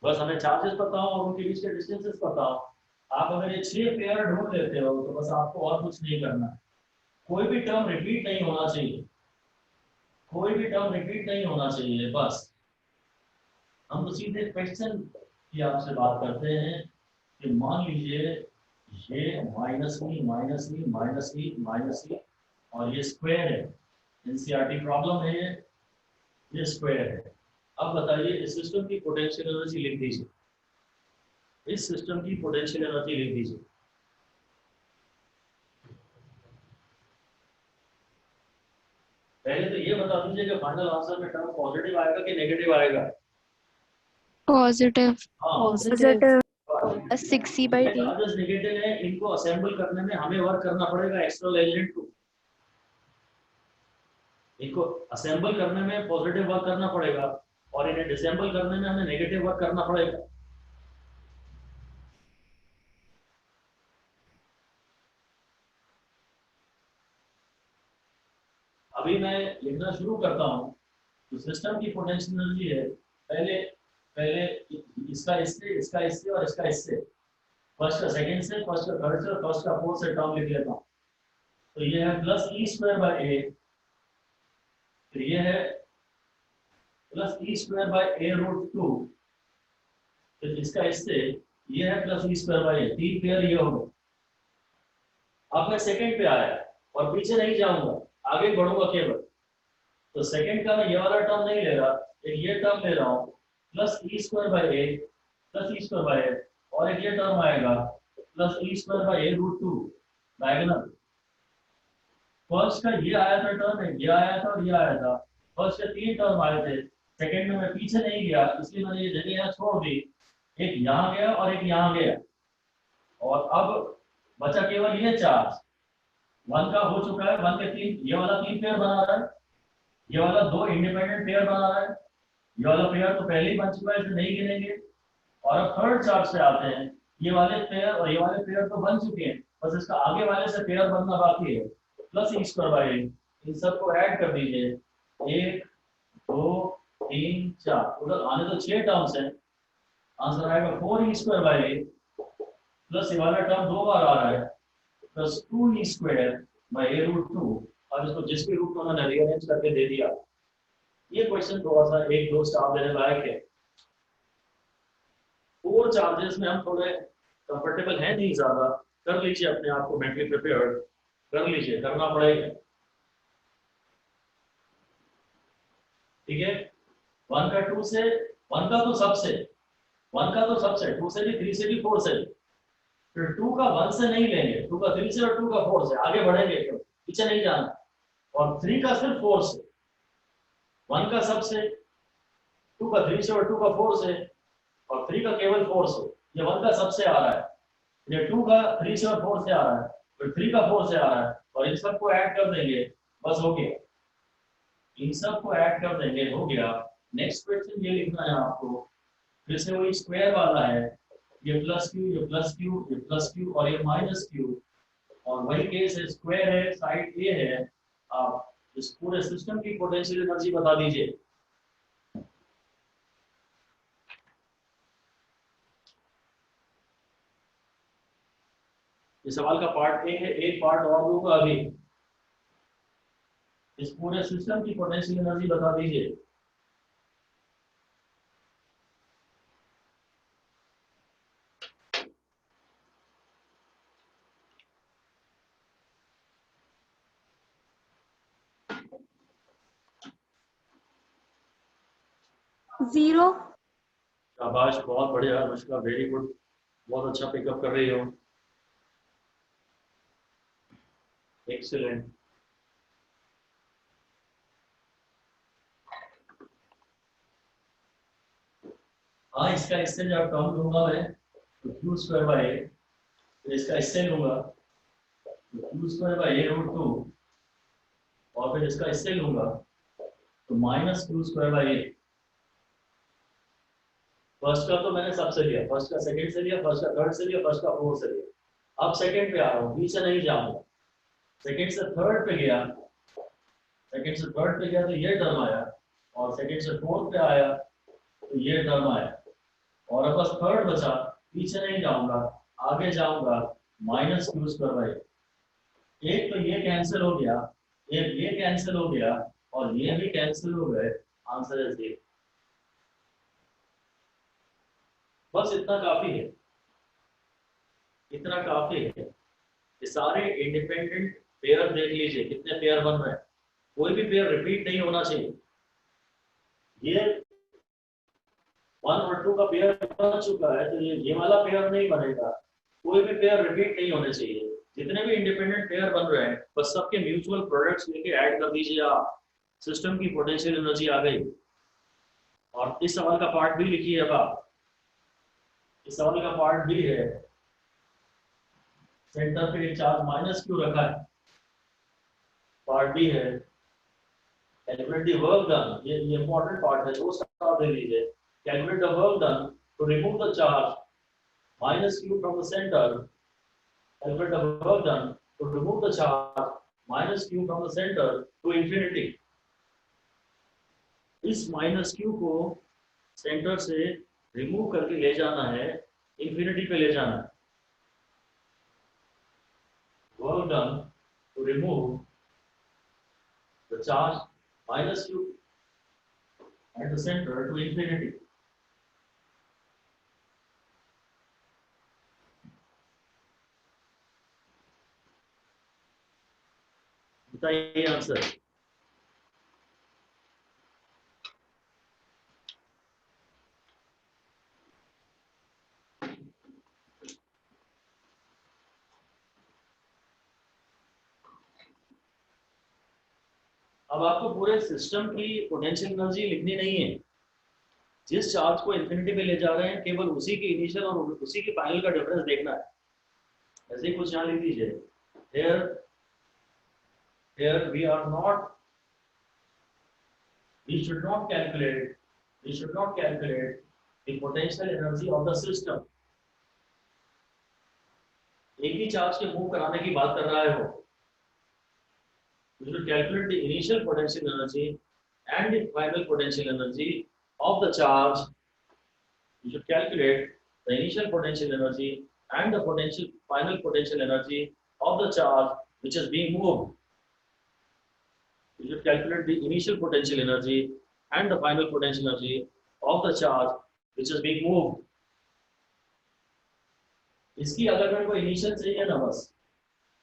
बस हमें चार्जेस पता हो और उनके बीच के डिस्टेंसेस पता हो। आप अगर ये 6 पेयर ढूंढ लेते हो तो बस आपको और कुछ नहीं करना है। कोई भी टर्म रिपीट नहीं होना चाहिए, कोई भी टर्म रिपीट नहीं होना चाहिए। बस हम तो सीधे क्वेश्चन की आपसे बात करते हैं कि मान लीजिए ये माइनस ई और ये स्क्वायर है, एनसीईआरटी प्रॉब्लम है, ये स्क्वायर है। अब बताइए इस सिस्टम की पोटेंशियल एनर्जी लिख दीजिए, इस सिस्टम की पोटेंशियल एनर्जी लिख दीजिए। पहले तो ये बता दीजिए कि फाइनल आंसर में टर्म पॉजिटिव आएगा कि नेगेटिव आएगा। Positive. हाँ, Positive. 6c/d. चार्जेस नेगेटिव है, इनको असेंबल करने में हमें वर्क करना पड़ेगा एक्सटर्नल एलिमेंट को। इनको असेंबल करने में पॉजिटिव वर्क करना पड़ेगा और इन्हें डिसेंबल करने में हमें नेगेटिव वर्क करना पड़ेगा। अभी मैं लिखना शुरू करता हूँ। तो सिस्टम की पोटेंशियल एनर्जी है, पहले पहले इसका इससे, इसका इससे और इसका इससे, फर्स्ट का सेकंड से, फर्स्ट का थर्ड से और फर्स्ट का फोर्थ से टर्म लिख लेता हूँ। तो ये है plus e square by a, फिर ये है plus e square by a root 2, फिर इसका इससे ये है plus e square by a. 3 pair ये हो गए। अब मैं सेकंड पे आया और पीछे नहीं जाऊंगा, आगे बढ़ूंगा केवल। तो सेकंड का मैं ये वाला टर्म नहीं ले रहा, एक ये टर्म ले रहा हूँ, plus e square by a, plus e square by a, और एक ये टर्म आएगा plus e square by a root 2 diagonal. First का ये आया था टर्म, एक ये आया था और ये आया था। फर्स्ट के 3 टर्म आए थे, सेकंड में मैं पीछे नहीं गया, इसलिए मैंने ये जगह यहाँ छोड़ दी। एक यहाँ गया और एक यहाँ गया, और अब बचा केवल ये चार्ज। 1 का हो चुका है, 1 के 3, ये वाला 3 पेयर बना रहा है, ये वाला 2 इंडिपेंडेंट पेयर बना रहा है, ये वाला पेयर तो पहले ही बन चुका है, इसे नहीं गिनेंगे। और अब थर्ड चार्ज पे आते हैं, ये वाले पेयर और ये वाले पेयर तो बन चुके हैं, बस इसका आगे वाले से पेयर बनना बाकी है। प्लस ई स्क्वायर बाय ए, इन सबको ऐड कर दीजिए, 1 2 3 4, टोटल आने तो 6 टर्म्स हैं, आंसर आएगा 4e² बाई ए प्लस ये वाला टर्म 2 बार आ रहा है plus 2e² by A root 2 और इसको जिस भी रूट में उन्होंने रीअरेंज करके दे दिया। ये क्वेश्चन थोड़ा सा 1-2 स्टार देने लायक है। 4 चार्जेस में हम थोड़े कंफर्टेबल हैं नहीं ज्यादा, कर लीजिए अपने आप को मेंटली प्रिपेयर्ड कर लीजिए, करना पड़ेगा। ठीक है, 1 का 2 से 1 का तो सबसे 1 का तो सबसे 2 से भी 3 से भी 4 से भी, फिर 2 का 1 से नहीं लेंगे, 2 का 3 से और 2 का 4 से आगे बढ़ेंगे, तो पीछे नहीं जाना। और 3 का सिर्फ 4 से, 1 का सबसे 2 का 3 से और 2 का 4 से और 3 का केवल 4 से, ये 1 का सबसे आ रहा है, ये 2 का 3 से और 4 से आ रहा है, फिर 3 का 4 से आ रहा है और इन सबको ऐड कर देंगे, बस हो गया। इन सबको ऐड कर देंगे, हो गया। नेक्स्ट क्वेश्चन ये लिखना है आपको, फिर से वही स्क्वायर वाला है, ये प्लस क्यू, ये प्लस क्यू, ये प्लस क्यू और ये माइनस क्यू, और वही केस है, स्क्वायर है, साइड ए है। आप इस पूरे सिस्टम की पोटेंशियल एनर्जी बता दीजिए। इस सवाल का पार्ट ए है, एक पार्ट और दूंगा अभी। इस पूरे सिस्टम की पोटेंशियल एनर्जी बता दीजिए। जीरो। शाबाश, बहुत बढ़िया अनुष्का, वेरी गुड, बहुत अच्छा पिकअप कर रही हो, एक्सीलेंट। हाँ, इसका इससे जब टर्म लूंगा मैं तो q² बाई ए, तो इसका इससे लूंगा तो q² बाई ए रूट 2 और फिर इसका इससे लूंगा तो minus q² by A. First का तो मैंने सबसे लिया, फर्स्ट का सेकंड से लिया, फर्स्ट का थर्ड से लिया, फर्स्ट का फोर्थ से लिया। अब सेकंड पे आ रहा हूँ, पीछे नहीं जाऊंगा, सेकंड से थर्ड पे गया, सेकंड से थर्ड पे गया तो ये टर्म आया, और सेकंड से फोर्थ पे आया तो ये टर्म आया, और अब बस थर्ड बचा, पीछे नहीं जाऊंगा, आगे जाऊंगा, माइनस q² बाई। एक तो ये कैंसिल हो गया, एक ये कैंसिल हो गया और ये भी कैंसिल हो गए, आंसर है 0। बस इतना काफी है, इतना काफी है। ये सारे इंडिपेंडेंट पेयर देख लीजिए कितने पेयर बन रहे हैं, कोई भी पेयर रिपीट नहीं होना चाहिए। ये 1 और 2 का पेयर बन चुका है तो ये वाला पेयर नहीं बनेगा, कोई भी पेयर रिपीट नहीं होने चाहिए। जितने भी इंडिपेंडेंट पेयर बन रहे हैं बस सबके म्यूचुअल प्रोडक्ट्स लेके ऐड कर दीजिए आप, सिस्टम की पोटेंशियल एनर्जी आ गई। और इस सवाल का पार्ट भी लिखिए। अब आप इस सवाल का पार्ट भी है, सेंटर पे एक चार्ज माइनस क्यू रखा है, पार्ट बी है, कैलकुलेट द वर्क डन, ये इंपॉर्टेंट पार्ट है, 2 स्टार दे लीजिए। Calculate the work done to remove the charge minus q from the centre, calculate the work done to remove the charge minus q from the centre to infinity. इस minus q को centre से remove करके ले जाना है, infinity पे ले जाना है। Work done to remove the charge minus q at the center to infinity. बताइए आंसर। अब आपको पूरे सिस्टम की पोटेंशियल एनर्जी लिखनी नहीं है, जिस चार्ज को इंफिनिटी पे ले जा रहे हैं केवल उसी की इनिशियल और उसी की फाइनल का डिफरेंस देखना है। ऐसे ही कुछ यहाँ लिख दीजिए, here we are not, we should not calculate the potential energy of the system। एक ही चार्ज के मूव कराने की बात कर रहा है वो। We should calculate the initial potential energy and the final potential energy of the charge you should calculate the initial potential energy and the final potential energy of the charge which is being moved. You should calculate the initial potential energy and the final potential energy of the charge which is being moved. इसकी अगर मेरे को initial चाहिए ना बस,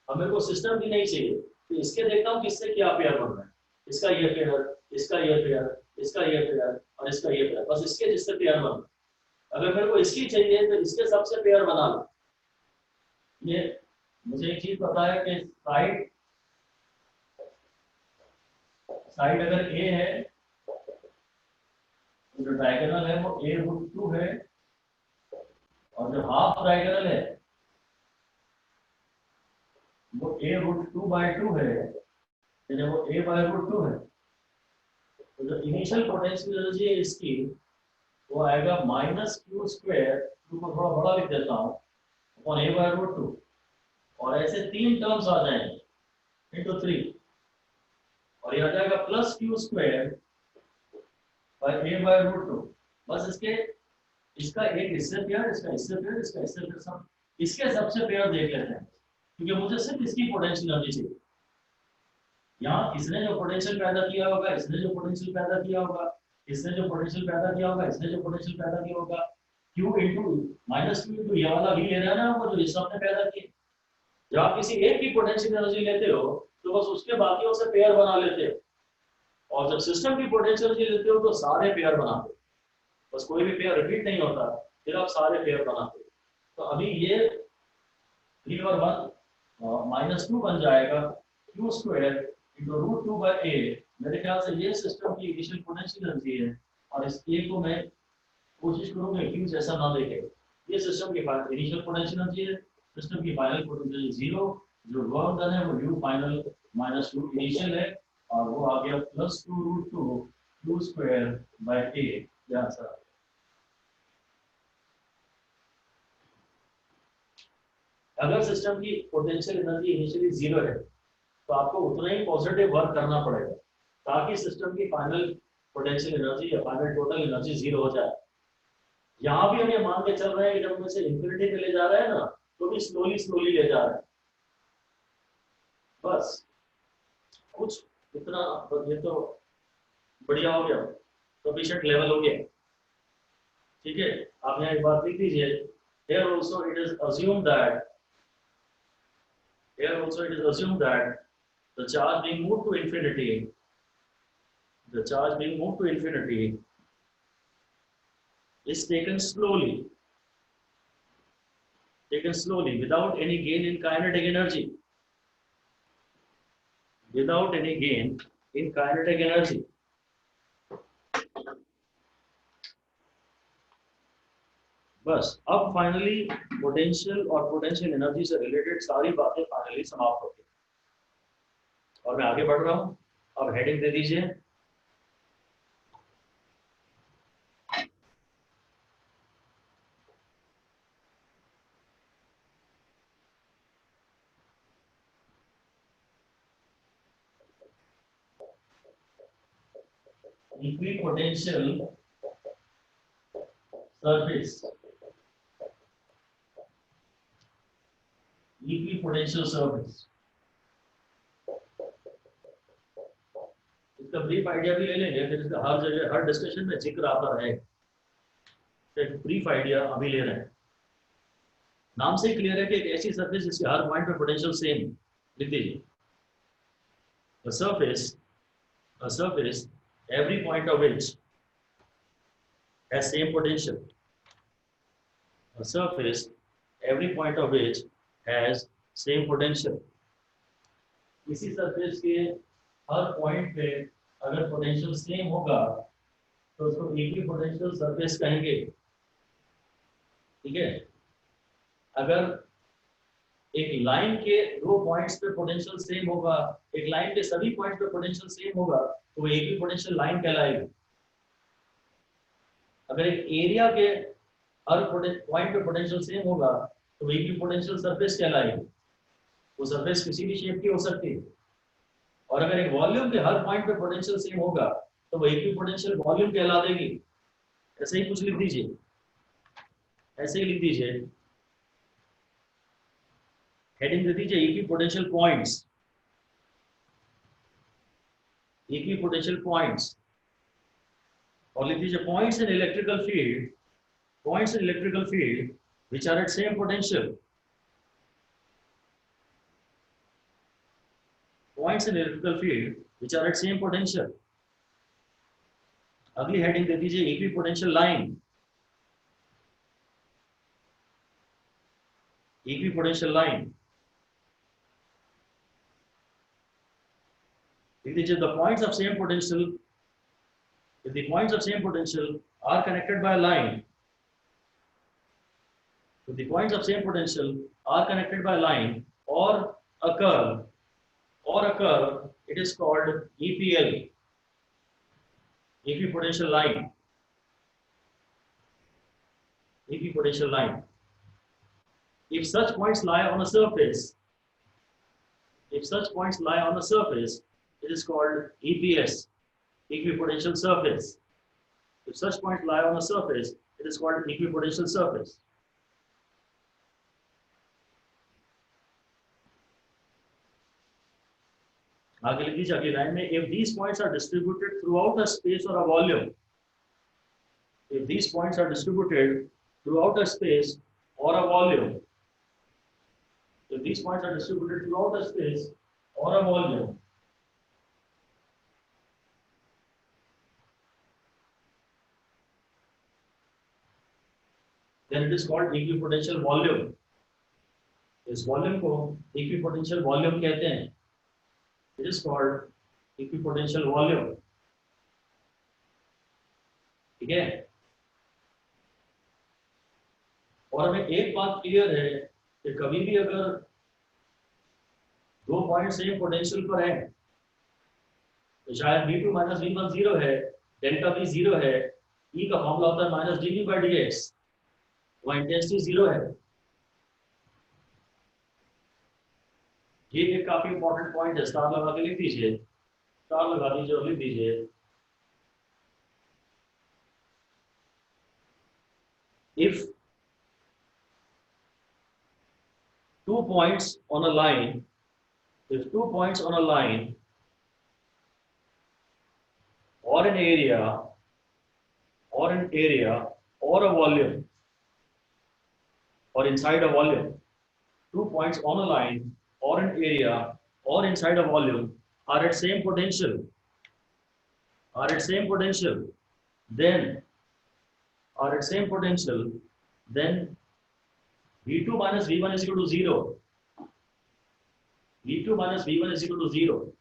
अब मेरे को सिस्टम भी नहीं चाहिए, तो इसके देखता हूँ किससे क्या पेयर बन रहा है, इसका ये पेयर, इसका ये पेयर, इसका ये पेयर और इसका ये पेयर, बस इसके जिससे पेयर बन रहा है। अगर मेरे को इसकी चाहिए तो इसके सबसे पेयर बना लो। ये मुझे एक चीज पता है कि साइड अगर ए है तो जो डायगोनल है वो a√2 है, और जो हाफ डायगोनल है वो a√2/2 है, यानी वो a/√2 है। तो जो इनिशियल पोटेंशियल एनर्जी है इसकी वो आएगा -q², q को थोड़ा बड़ा लिख देता हूँ, अपॉन a/√2, और ऐसे 3 टर्म्स आ जाएंगे इंटू 3, और ये आ जाएगा +q² a/√2। बस इसका एक इससे पेयर, इसका इससे पेयर, इसका इससे पेयर, सब इसके सबसे पेयर देख लेते हैं, क्योंकि मुझे सिर्फ इसकी पोटेंशियल एनर्जी चाहिए। यहाँ इसने जो पोटेंशियल पैदा किया होगा, इसने जो पोटेंशियल पैदा किया होगा, इसने जो पोटेंशियल पैदा किया होगा, इसने जो पोटेंशियल पैदा किया होगा, q इंटू -q ये वाला भी ले रहा है ना वो जो इस सबने पैदा किया। जब आप किसी एक की पोटेंशियल एनर्जी लेते हो तो बस उसके बाकियों से पेयर बना लेते हो, और जब सिस्टम की पोटेंशियल एनर्जी लेते हो तो सारे पेयर बनाते हो, बस कोई भी पेयर रिपीट नहीं होता, फिर आप सारे पेयर बनाते हो। तो अभी ये 3 और 1 -2 बन जाएगा q² इंटू √2/a। मेरे ख्याल से ये सिस्टम की इनिशियल पोटेंशियल एनर्जी है, और इस a को मैं कोशिश करूंगा q जैसा ना देखे। ये सिस्टम की इनिशियल पोटेंशियल एनर्जी है, सिस्टम की फाइनल पोटेंशियल 0, जो वर्क डन है वो u फाइनल -2 इनिशियल है, और वो आ गया +2√2 q²/a। ये आंसर आ गया। अगर सिस्टम की पोटेंशियल एनर्जी इनिशियली 0 है तो आपको उतना ही पॉजिटिव वर्क करना पड़ेगा ताकि सिस्टम की फाइनल पोटेंशियल एनर्जी या फाइनल टोटल एनर्जी 0 हो जाए। यहाँ भी हम ये मान के चल रहे हैं कि जब मुझे इंफिनिटी पे ले जा रहा है ना, तो भी स्लोली ले जा रहा है, बस कुछ इतना, ये तो बढ़िया हो गया, सफिशिएंट लेवल हो गया। ठीक है, आप यहाँ एक बात लिख दीजिए, here also it is assumed that the charge being moved to infinity, is taken slowly without any gain in kinetic energy, बस अब फाइनली पोटेंशियल और पोटेंशियल एनर्जी से रिलेटेड सारी बातें फाइनली समाप्त होती हैं, और मैं आगे बढ़ रहा हूं। अब हेडिंग दे दीजिए, इक्विपोटेंशियल सरफेस, इक्विपोटेंशियल सरफेस। इसका ब्रीफ आइडिया भी ले लेंगे, फिर इसका हर जगह हर डिस्कशन में जिक्र आता है, एक ब्रीफ आइडिया अभी ले रहे हैं। नाम से क्लियर है कि एक ऐसी सरफेस जिसके हर पॉइंट पे पोटेंशियल सेम, लिख दीजिए, a surface every point of which has same potential, a surface every point of which has same potential। किसी सरफेस के हर पॉइंट पे अगर पोटेंशियल सेम होगा तो उसको इक्विपोटेंशियल सरफेस कहेंगे। ठीक है, अगर एक लाइन के 2 पॉइंट्स पे पोटेंशियल सेम होगा, एक लाइन के सभी पॉइंट्स पे पोटेंशियल सेम होगा, तो वो इक्विपोटेंशियल लाइन कहलाएगी। अगर एक एरिया के हर पॉइंट पे पोटेंशियल सेम होगा तो वो इक्विपोटेंशियल सरफेस कहलाएगी। वो सरफेस किसी भी शेप की हो सकती है। और अगर एक वॉल्यूम के हर पॉइंट पे पोटेंशियल सेम होगा तो वो इक्विपोटेंशियल वॉल्यूम कहला देगी। ऐसे ही कुछ लिख दीजिए, ऐसे ही लिख दीजिए, हेडिंग दे दीजिए इक्विपोटेंशियल पॉइंट्स, इक्विपोटेंशियल पॉइंट्स, और लिख दीजिए points in electrical field, points in electrical field which are at same potential, points in electrical field which are at same potential. अगली हेडिंग दे दीजिए इक्विपोटेंशियल लाइन, इक्विपोटेंशियल लाइन लिख दीजिए the points of same potential, if the points of same potential are connected by a line, if the points of same potential are connected by a line or a curve, it is called EPL, equipotential line, equipotential line. If such points lie on a surface, if such points lie on a surface, it is called EPS, equipotential surface. If such points lie on a surface, it is called equipotential surface. आगे लिख दीजिए अगली line में, if these points are distributed throughout a space or a volume, if these points are distributed throughout a space or a volume, if these points are distributed throughout a space or a volume, then it is called equipotential volume. इस volume को equipotential volume कहते हैं. It is called equipotential volume. ठीक है. और हमें एक बात क्लियर है कि कभी भी अगर दो पॉइंट सेम पोटेंशियल पर है तो शायद V2 माइनस V1 0 है, डेल्टा V 0 है, E का फॉर्मूला होता है माइनस dV बाई dx, वहाँ इंटेंसिटी 0 है. ये एक काफी इंपॉर्टेंट पॉइंट है, स्टार लगा के लिख दीजिए, स्टार लगा दीजिए और लिख दीजिए. If 2 points on a line, if 2 points on a line or an area or a volume or inside a volume, 2 points on a line or an area or inside a volume are at same potential, then V2 minus V1 is equal to 0. V2 minus V1 is equal to 0.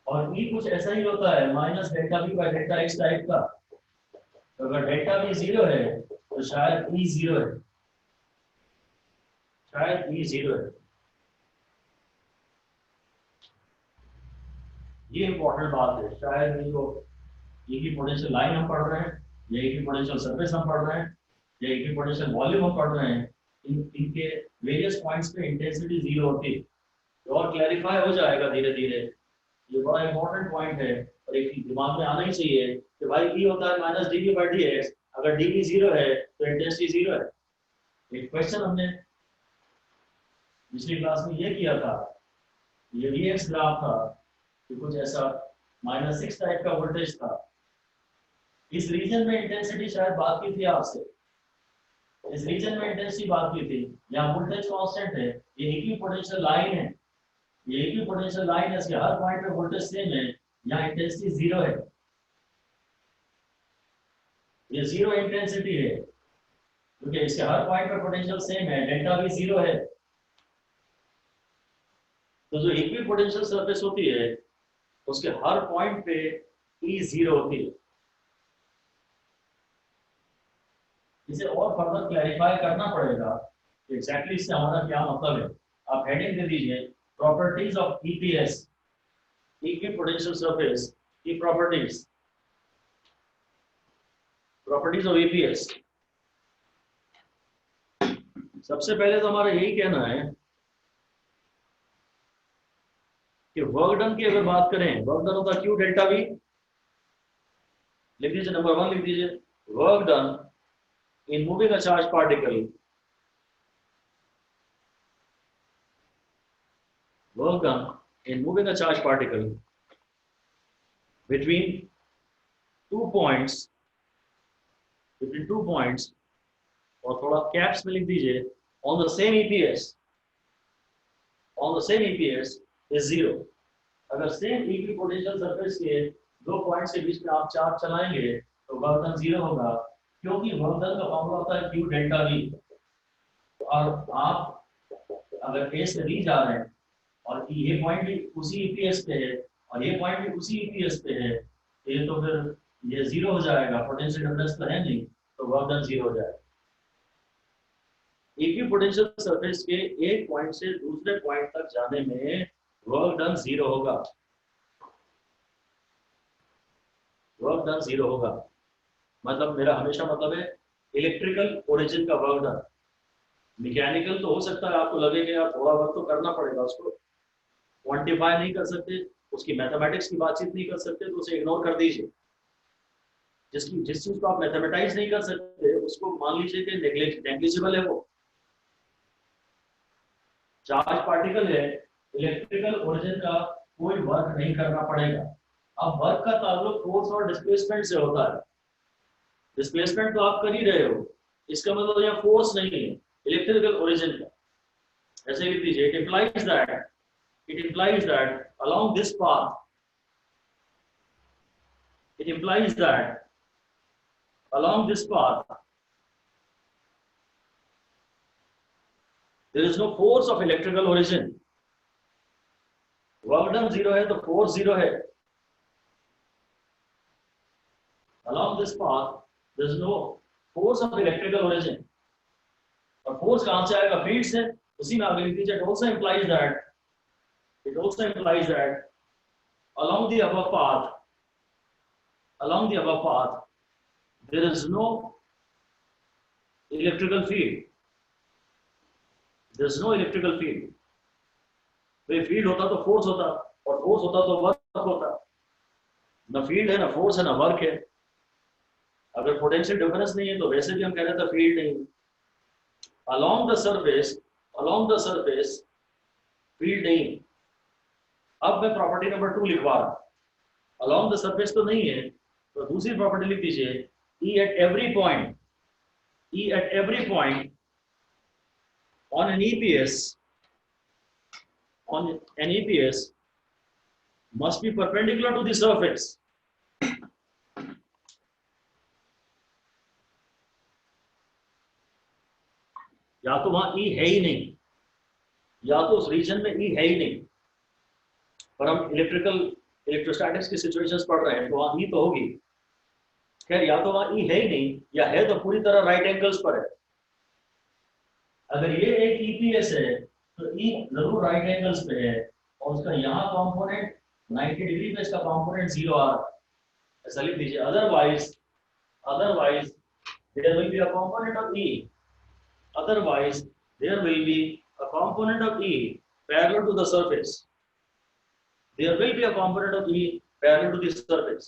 और E कुछ ऐसा ही होता है minus delta V by delta X type का. तो अगर delta V 0 है तो शायद E 0 है, शायद E 0 है. ये इंपॉर्टेंट बात है. शायद ये जो इक्विपोटेंशियल लाइन हम पढ़ रहे हैं, या इक्विपोटेंशियल सरफेस हम पढ़ रहे हैं, या इक्विपोटेंशियल वॉल्यूम हम पढ़ रहे हैं, इनके वेरियस पॉइंट्स पे इंटेंसिटी 0 होती है. तो और क्लैरिफाई हो जाएगा धीरे धीरे. ये बड़ा इंपॉर्टेंट पॉइंट है और एक दिमाग में आना ही चाहिए कि भाई E होता है माइनस dV बाई dx, अगर dV 0 है तो इंटेंसिटी 0 है. एक क्वेश्चन हमने पिछली क्लास में ये किया था, ये Vx ग्राफ था, कुछ ऐसा -6 टाइप का वोल्टेज था. इस रीजन में इंटेंसिटी शायद बात की थी आपसे, इस रीजन में इंटेंसिटी बात की थी. यहाँ वोल्टेज कांस्टेंट है, ये इक्विपोटेंशियल लाइन है, ये इक्विपोटेंशियल लाइन है, इसके हर पॉइंट पे वोल्टेज सेम है. यहाँ इंटेंसिटी 0 है, ये 0 इंटेंसिटी है क्योंकि इसके हर पॉइंट पे पोटेंशियल सेम है, डेल्टा V 0 है. तो जो इक्विपोटेंशियल सरफेस होती है उसके हर पॉइंट पे E 0 होती है. इसे और फर्दर क्लैरिफाई करना पड़ेगा कि एग्जैक्टली इससे हमारा क्या मतलब है. आप हेडिंग दे दीजिए properties of EPS, equipotential surface की प्रॉपर्टीज ऑफ EPS. सबसे पहले तो हमारा यही कहना है कि वर्क डन की अगर बात करें, वर्क डन होता है Q डेल्टा V. लिख दीजिए नंबर 1, लिख दीजिए work done in moving a charged particle, work done in moving a charged particle between 2 points, और थोड़ा कैप्स में लिख दीजिए, on the same EPS is 0. अगर सेम इक्विपोटेंशियल सरफेस के दो पॉइंट्स के बीच में आप चार्ज चलाएंगे तो वर्क डन 0 होगा, क्योंकि वर्क डन का फॉर्मूला होता है Q डेल्टा V। और आप अगर A से B जा रहे हैं और ये पॉइंट भी उसी EPS पे है और ये पॉइंट भी उसी EPS पे है, ये तो फिर ये 0 हो जाएगा, पोटेंशियल डिफरेंस तो है नहीं, तो वर्क डन 0 हो जाएगा। इक्विपोटेंशियल सरफेस के एक पॉइंट से दूसरे पॉइंट तक जाने में वर्क डन 0 होगा, वर्क डन 0 होगा। मतलब मेरा हमेशा मतलब है इलेक्ट्रिकल ओरिजिन का वर्क डन। मैकेनिकल तो हो सकता है आपको लगे कि यार थोड़ा वर्क तो करना पड़ेगा, उसको क्वांटिफाई नहीं कर सकते, उसकी मैथमेटिक्स की बातचीत नहीं कर सकते, तो उसे इग्नोर कर दीजिए। जिस चीज को आप मैथमेटाइज नहीं कर सकते उसको मान लीजिए कि नेग्लिजिबल है। वो चार्ज पार्टिकल है, इलेक्ट्रिकल ओरिजिन का कोई वर्क नहीं करना पड़ेगा। अब वर्क का ताल्लुक फोर्स और डिस्प्लेसमेंट से होता है। डिस्प्लेसमेंट तो आप कर ही रहे हो, इसका मतलब यह फोर्स नहीं है इलेक्ट्रिकल ओरिजिन का। ऐसे लिख दीजिए, it implies that along this path, there is no force of electrical origin. Work done 0 है तो फोर्स 0 है। Along this path there is no force of electrical origin. और फोर्स कहां से आएगा? फील्ड से। उसी में आगे लिख दीजिए, it also implies that along the above path there is no electrical field. भाई फील्ड होता तो फोर्स होता, और फोर्स होता तो वर्क होता। ना फील्ड है, ना फोर्स है, ना वर्क है। अगर पोटेंशियल डिफरेंस नहीं है तो वैसे भी हम कह रहे थे फील्ड नहीं। along the surface फील्ड नहीं। अब मैं प्रॉपर्टी नंबर 2 लिखवा रहा हूं। along the surface तो नहीं है, तो दूसरी प्रॉपर्टी लिख दीजिए, E at every point on an EPS must be perpendicular to the surface. या तो वहां E है ही नहीं, या तो उस रीजन में E है ही नहीं। पर हम इलेक्ट्रोस्टैटिक्स की सिचुएशंस पढ़ रहे हैं तो वहां E तो होगी। खैर, या तो वहां E है ही नहीं, या है तो पूरी तरह राइट एंगल्स पर है। अगर ये एक EPS है तो E जरूर राइट एंगल्स पे है, और उसका यहाँ कंपोनेंट 90 डिग्री पे, इसका कंपोनेंट 0 आ रहा है। ऐसा लिख दीजिए, otherwise there will be a component of E, otherwise there will be a component of E parallel to the surface. There will be a component of E parallel to the surface.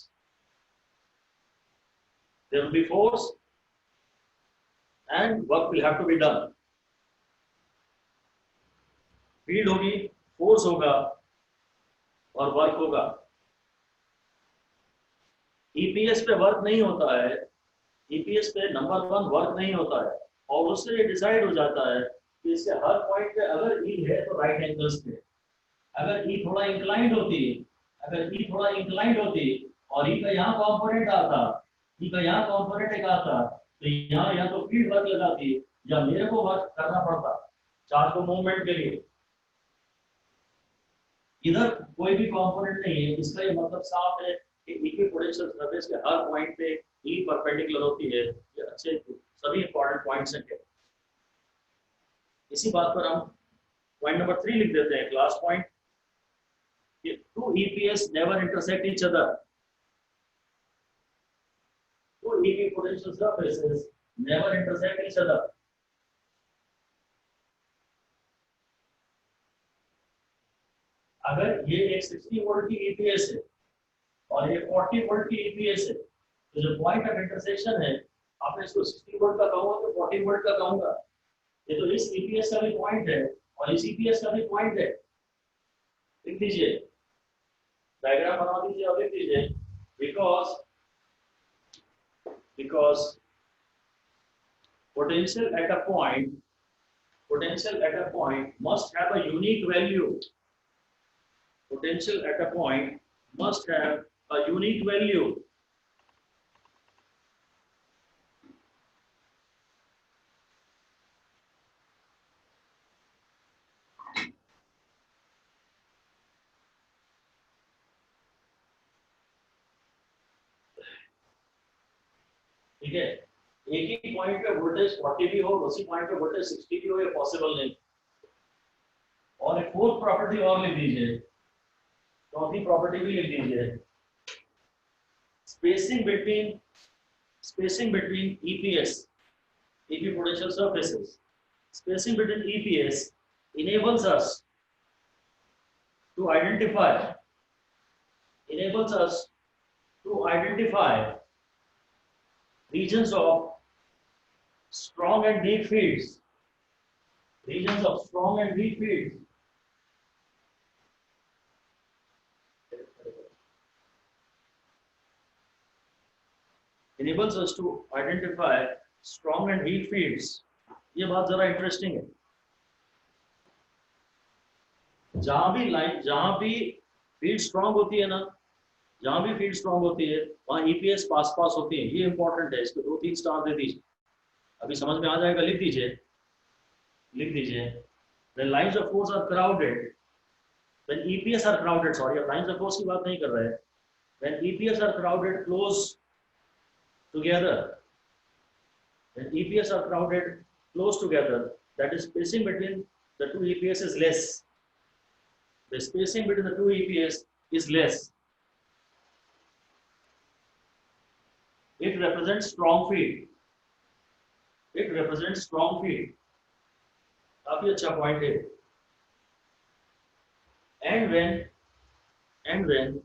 There will be force and work will have to be done. Field होगी, force होगा और work होगा। EPS पे work नहीं होता है, EPS पे number 1 work नहीं होता है, और उससे ये डिसाइड हो जाता है कि इसके हर पॉइंट पे अगर ई है तो राइट एंगल्स पे। अगर ई थोड़ा इंक्लाइंड होती और ई का यहाँ कंपोनेंट एक आता, तो यहाँ या तो फील्ड वर्क लगाती या मेरे को वर्क करना पड़ता चार्ज को मूवमेंट के लिए। इधर कोई भी कंपोनेंट नहीं है, इसका ये मतलब साफ है कि इक्विपोटेंशियल सरफेस के हर पॉइंट पे ई परपेंडिकुलर होती है। ये अच्छे सभी इंपॉर्टेंट पॉइंट्स हैं। इसी बात पर हम पॉइंट नंबर 3 लिख देते हैं, class point. Two EPS never intersect each other. Two equipotential surfaces never intersect each other. अगर ये एक 60 वोल्ट की EPS है और ये 40 वोल्ट की EPS है, तो जो पॉइंट ऑफ इंटरसेक्शन है आपने इसको 60 वोल्ट का कहूंगा तो 40 वोल्ट का कहूंगा। ये तो इस ईपीएस का भी पॉइंट है और इस ईपीएस का भी पॉइंट है। लिख दीजिए, डायग्राम बना दीजिए और लिख दीजिए, because potential at a point must have a unique value. Potential at a point must have a unique value. ठीक है, एक ही पॉइंट पे वोल्टेज 40 भी हो, उसी पॉइंट पे वोल्टेज 60 भी हो, ये पॉसिबल नहीं। और एक फोर्थ प्रॉपर्टी और लिख दीजिए, चौथी प्रॉपर्टी भी लिख दीजिए, spacing between EPS, EP potential surfaces, spacing between EPS enables us to identify regions of strong and weak fields. Enables us to identify strong and weak fields. ये बात जरा इंटरेस्टिंग है। जहां भी फील्ड स्ट्रांग होती है ना, जहां भी फील्ड स्ट्रांग होती है वहां ईपीएस पास होती है। ये इंपॉर्टेंट है, इसको 2-3 स्टार दे दीजिए, अभी समझ में आ जाएगा। लिख दीजिए when lines of force are crowded, when EPS are crowded, sorry, अब lines of force की बात नहीं कर रहे हैं, when EPS are crowded close together, that is spacing between the two EPS is less. The spacing between the two EPS is less. It represents strong field. काफी अच्छा point है। And when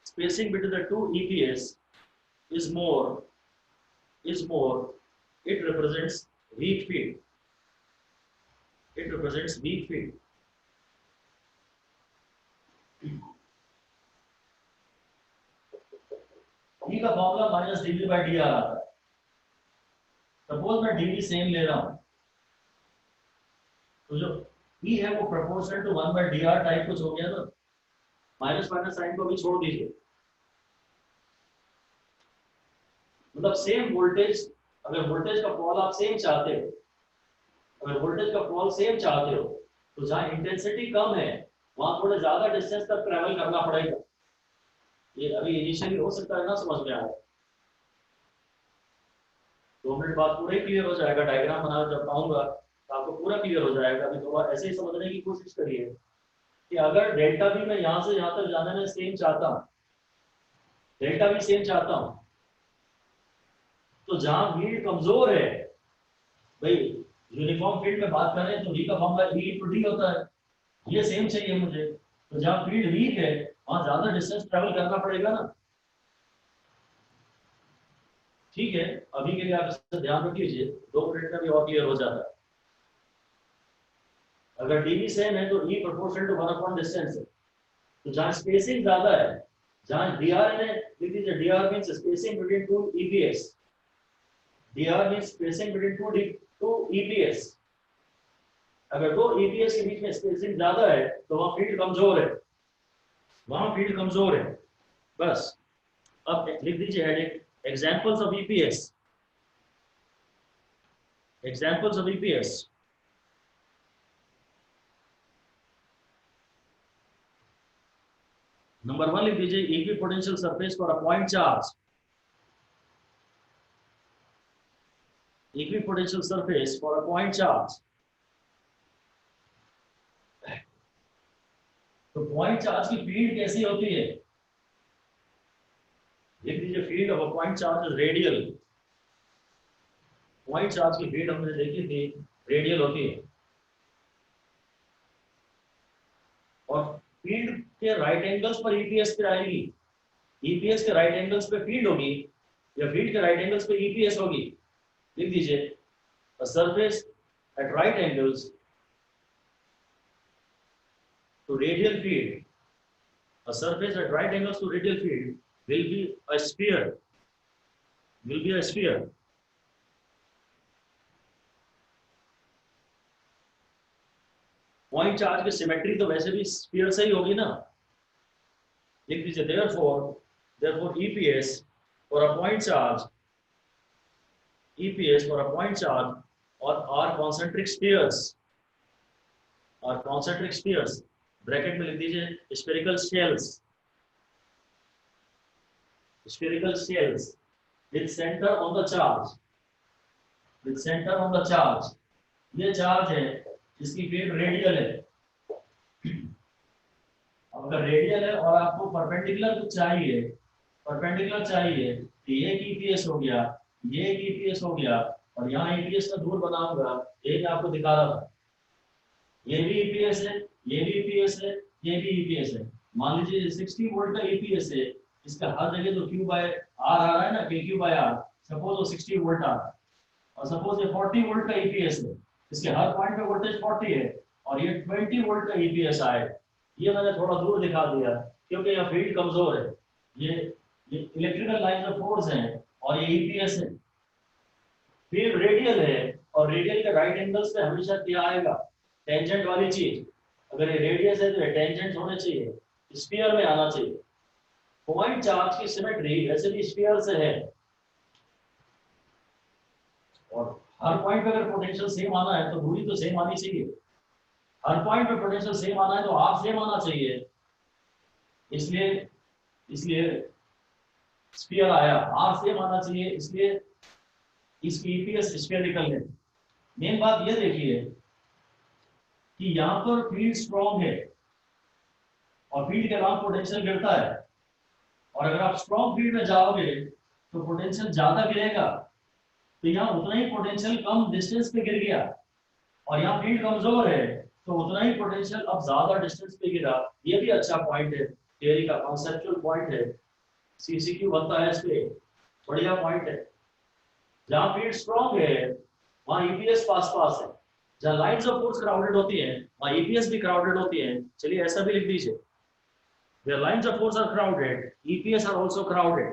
spacing between the two EPS is more, it represents weak field. E का formula -dV/dr आता है। Suppose मैं dV same ले रहा हूं, तो जो E है वो प्रोपोर्शनल टू 1/dr टाइप कुछ हो गया ना, माइनस साइन को भी छोड़ दीजिए। मतलब सेम वोल्टेज, अगर वोल्टेज का फॉल आप सेम चाहते हो, तो जहां इंटेंसिटी कम है वहां थोड़ा ज्यादा डिस्टेंस तक ट्रेवल करना पड़ेगा। ये अभी इनिशियली हो सकता है ना समझ में आए, 2 मिनट बाद पूरा क्लियर हो जाएगा। डायग्राम बनाना जब पाऊंगा तो आपको पूरा क्लियर हो जाएगा। अभी थोड़ा ऐसे ही समझने की कोशिश करिए कि अगर डेल्टा भी मैं यहाँ से यहाँ तक जाने में सेम चाहता हूँ, तो जहां फील्ड कमजोर है, भाई यूनिफॉर्म फील्ड में बात करें तो V का फॉर्मूला E/D होता है, ये सेम चाहिए मुझे। तो जहां फील्ड वीक है वहां ज्यादा डिस्टेंस ट्रेवल करना पड़ेगा ना। ठीक है, अभी के लिए आप इससे ध्यान रख लीजिए, 2 मिनट में भी और क्लियर हो जाता है। अगर dV सेम है तो E प्रोपोर्शनल टू 1 डिस्टेंस है। तो जहां स्पेसिंग ज्यादा है, जहां dr है, लिख दीजिए dr means spacing between two EPS। अगर 2 EPS के बीच में स्पेसिंग ज्यादा है तो वहां फील्ड कमजोर है, बस। अब लिख दीजिए heading examples of EPS। Number 1 लिख दीजिए equipotential surface for a point charge. Equipotential surface for a point charge. तो पॉइंट चार्ज की फील्ड कैसी होती है? लिख दीजिए field of a point charge is radial. Point charge की फील्ड हमने देखी थी, रेडियल होती है। और फील्ड के राइट एंगल्स पर ईपीएस पे आएगी। ईपीएस के राइट एंगल्स पे फील्ड होगी या फील्ड के राइट एंगल्स पे ईपीएस होगी, लिख दीजिए a surface at right angles to radial field, a surface at right angles to radial field will be a sphere, will be a sphere. Point charge की symmetry तो वैसे भी sphere से ही होगी ना, लिख दीजिए therefore EPS for a point charge, EPS for a point charge or are concentric spheres, are concentric spheres, bracket में लिख दीजिए spherical shells, spherical shells with center on the charge, with center on the charge. ये charge है जिसकी field radial है, अगर radial है और आपको परपेंडिकुलर चाहिए, परपेंडिकुलर चाहिए तो ये एक ईपीएस हो गया, ये एक ईपीएस हो गया, और यहाँ ईपीएस का दूर बनाऊंगा, ये मैं आपको दिखा रहा था, ये भी ईपीएस है, ये भी ईपीएस है, ये भी ईपीएस है। मान लीजिए 60 वोल्ट का ईपीएस है, इसका हर जगह तो Q बाय R आ रहा है ना, KQ बाय R, सपोज वो 60 वोल्ट आ रहा है, और सपोज ये 40 वोल्ट का ईपीएस है, इसके हर पॉइंट पे वोल्टेज 40 है, और ये 20 वोल्ट का ईपीएस आए, ये मैंने थोड़ा दूर दिखा दिया क्योंकि यहाँ फील्ड कमजोर है, ये इलेक्ट्रिकल लाइन ऑफ फोर्स है और ये ईपीएस है, फील्ड रेडियल है और रेडियल के राइट एंगल्स पे हमेशा क्या आएगा, टेंजेंट वाली चीज, अगर ये रेडियस है तो ये टेंजेंट होने चाहिए, स्फीयर में आना चाहिए। पॉइंट चार्ज की सिमेट्री वैसे भी स्फीयर से है, और हर पॉइंट पे अगर पोटेंशियल सेम आना है तो दूरी तो सेम आनी चाहिए, हर पॉइंट पे पोटेंशियल सेम आना है तो आर सेम आना चाहिए, इसलिए स्फीयर आया, आर सेम आना चाहिए, इसलिए इसकी ईपीएस स्फेरिकल है। मेन बात ये देखिए कि यहाँ पर फील्ड स्ट्रॉन्ग है और फील्ड के अराउंड पोटेंशियल गिरता है, और अगर आप स्ट्रॉन्ग फील्ड में जाओगे तो पोटेंशियल ज्यादा गिरेगा, तो यहाँ उतना ही पोटेंशियल कम डिस्टेंस पे गिर गया, और यहाँ फील्ड कमजोर है तो उतना ही पोटेंशियल अब ज्यादा डिस्टेंस पे गिरा। ये भी अच्छा पॉइंट है, थियरी का कॉन्सेप्चुअल पॉइंट है, सीसीक्यू बनता है इस पे, बढ़िया पॉइंट है। जहाँ फील्ड स्ट्रॉन्ग है वहाँ ईपीएस पास पास है, जहाँ लाइन्स ऑफ फोर्स क्राउडेड होती हैं वहाँ ईपीएस भी क्राउडेड होती है। चलिए ऐसा भी लिख दीजिए, where lines of force are crowded, EPS are also crowded.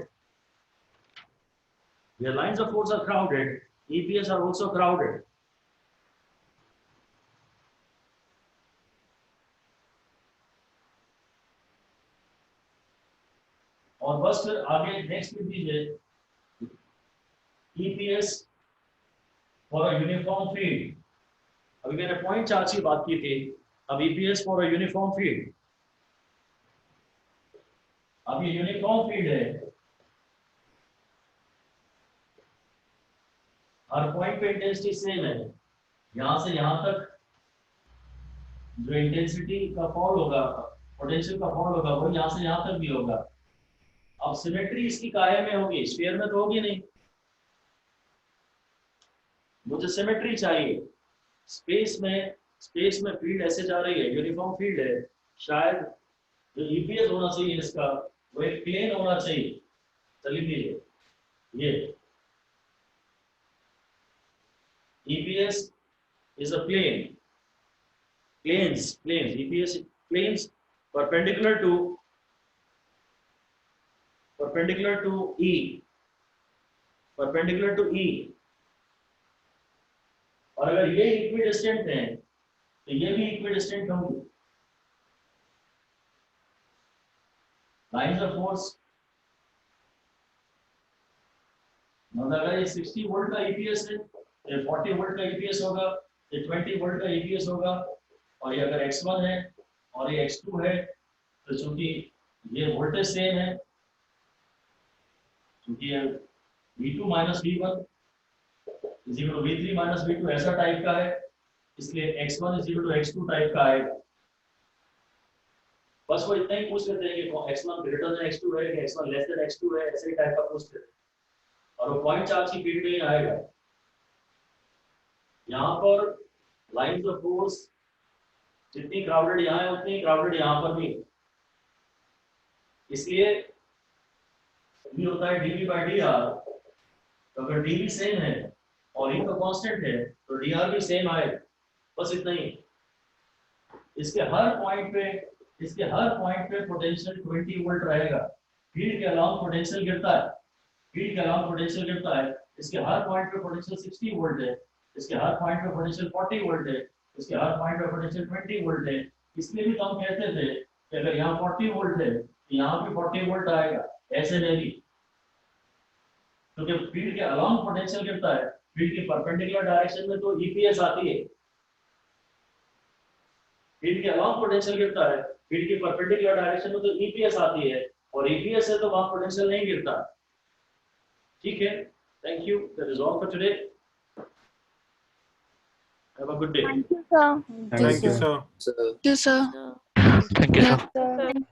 Where lines of force are crowded, EPS are also crowded. और बस फिर आगे नेक्स्ट लिख दीजिए EPS for a uniform field. अभी मैंने पॉइंट चार्ज की बात की थी, अब EPS for a uniform field. अब ये यूनिफॉर्म फील्ड है, हर पॉइंट पे इंटेंसिटी सेम है, यहां से यहां तक जो इंटेंसिटी का फॉल होगा, पोटेंशियल का फॉल होगा, वो यहां से यहां तक भी होगा। अब सिमेट्री इसकी काया में होगी, स्फीयर में तो होगी नहीं, मुझे सिमेट्री चाहिए, स्पेस में फील्ड ऐसे जा रही है, यूनिफॉर्म फील्ड है, शायद जो ईपीएस होना चाहिए इसका वो एक प्लेन होना चाहिए। चलिए दीजिए, ये EPS is a plane, planes, EPS planes perpendicular to E, और अगर ये इक्विडिस्टेंट है तो ये भी इक्विडिस्टेंट होंगे। लाइन्स ऑफ फोर्स मतलब अगर ये 60 वोल्ट का ईपीएस है, ये 40 वोल्ट का ईपीएस होगा, ये 20 वोल्ट का ईपीएस होगा, और ये अगर X1 है और ये X2 है, तो चूंकि ये वोल्टेज सेम है, चूंकि ये V2 minus V1 is equal to V3 minus V2 ऐसा टाइप का है, इसलिए X1 is equal to X2 type का आएगा। बस वो इतना ही पूछ लेते हैं कि X1 ग्रेटर देन X2 है कि X1 लेस देन X2 है, ऐसे ही टाइप का पूछते हैं, और वो पॉइंट चार्ज की फील्ड में ही आएगा। यहाँ पर लाइन्स ऑफ फोर्स जितनी क्राउडेड यहाँ है उतनी क्राउडेड यहाँ पर भी, इसलिए भी होता है dV by dr तो अगर डी भी सेम है और ई तो कांस्टेंट है तो डी आर भी सेम आएगा, बस इतना ही। इसके हर पॉइंट पे पोटेंशियल 20 वोल्ट रहेगा। फील्ड के अलाउंस पोटेंशियल गिरता है, इसके हर पॉइंट पे पोटेंशियल 60 वोल्ट है, इसके हर पॉइंट पे पोटेंशियल 40 वोल्ट है, इसके हर पॉइंट पे पोटेंशियल 20 वोल्ट है। इसलिए भी तो हम कहते थे कि अगर यहाँ 40 वोल्ट है तो यहाँ भी 40 वोल्ट आएगा, ऐसे नहीं भी, क्योंकि फील्ड के अलाउंस पोटेंशियल गिरता है, फील्ड की परपेंडिकुलर डायरेक्शन में तो ईपीएस आती है, फील्ड के अलाउंस पोटेंशियल गिरता है, फील्ड की परपेंडिकुलर डायरेक्शन में तो ईपीएस आती है, और ईपीएस है तो वहां पोटेंशियल नहीं गिरता। ठीक है, thank you, that is all for today, have a good day. Thank you, sir. Thank you, sir. So Yes, sir. Thank you, sir. Sir.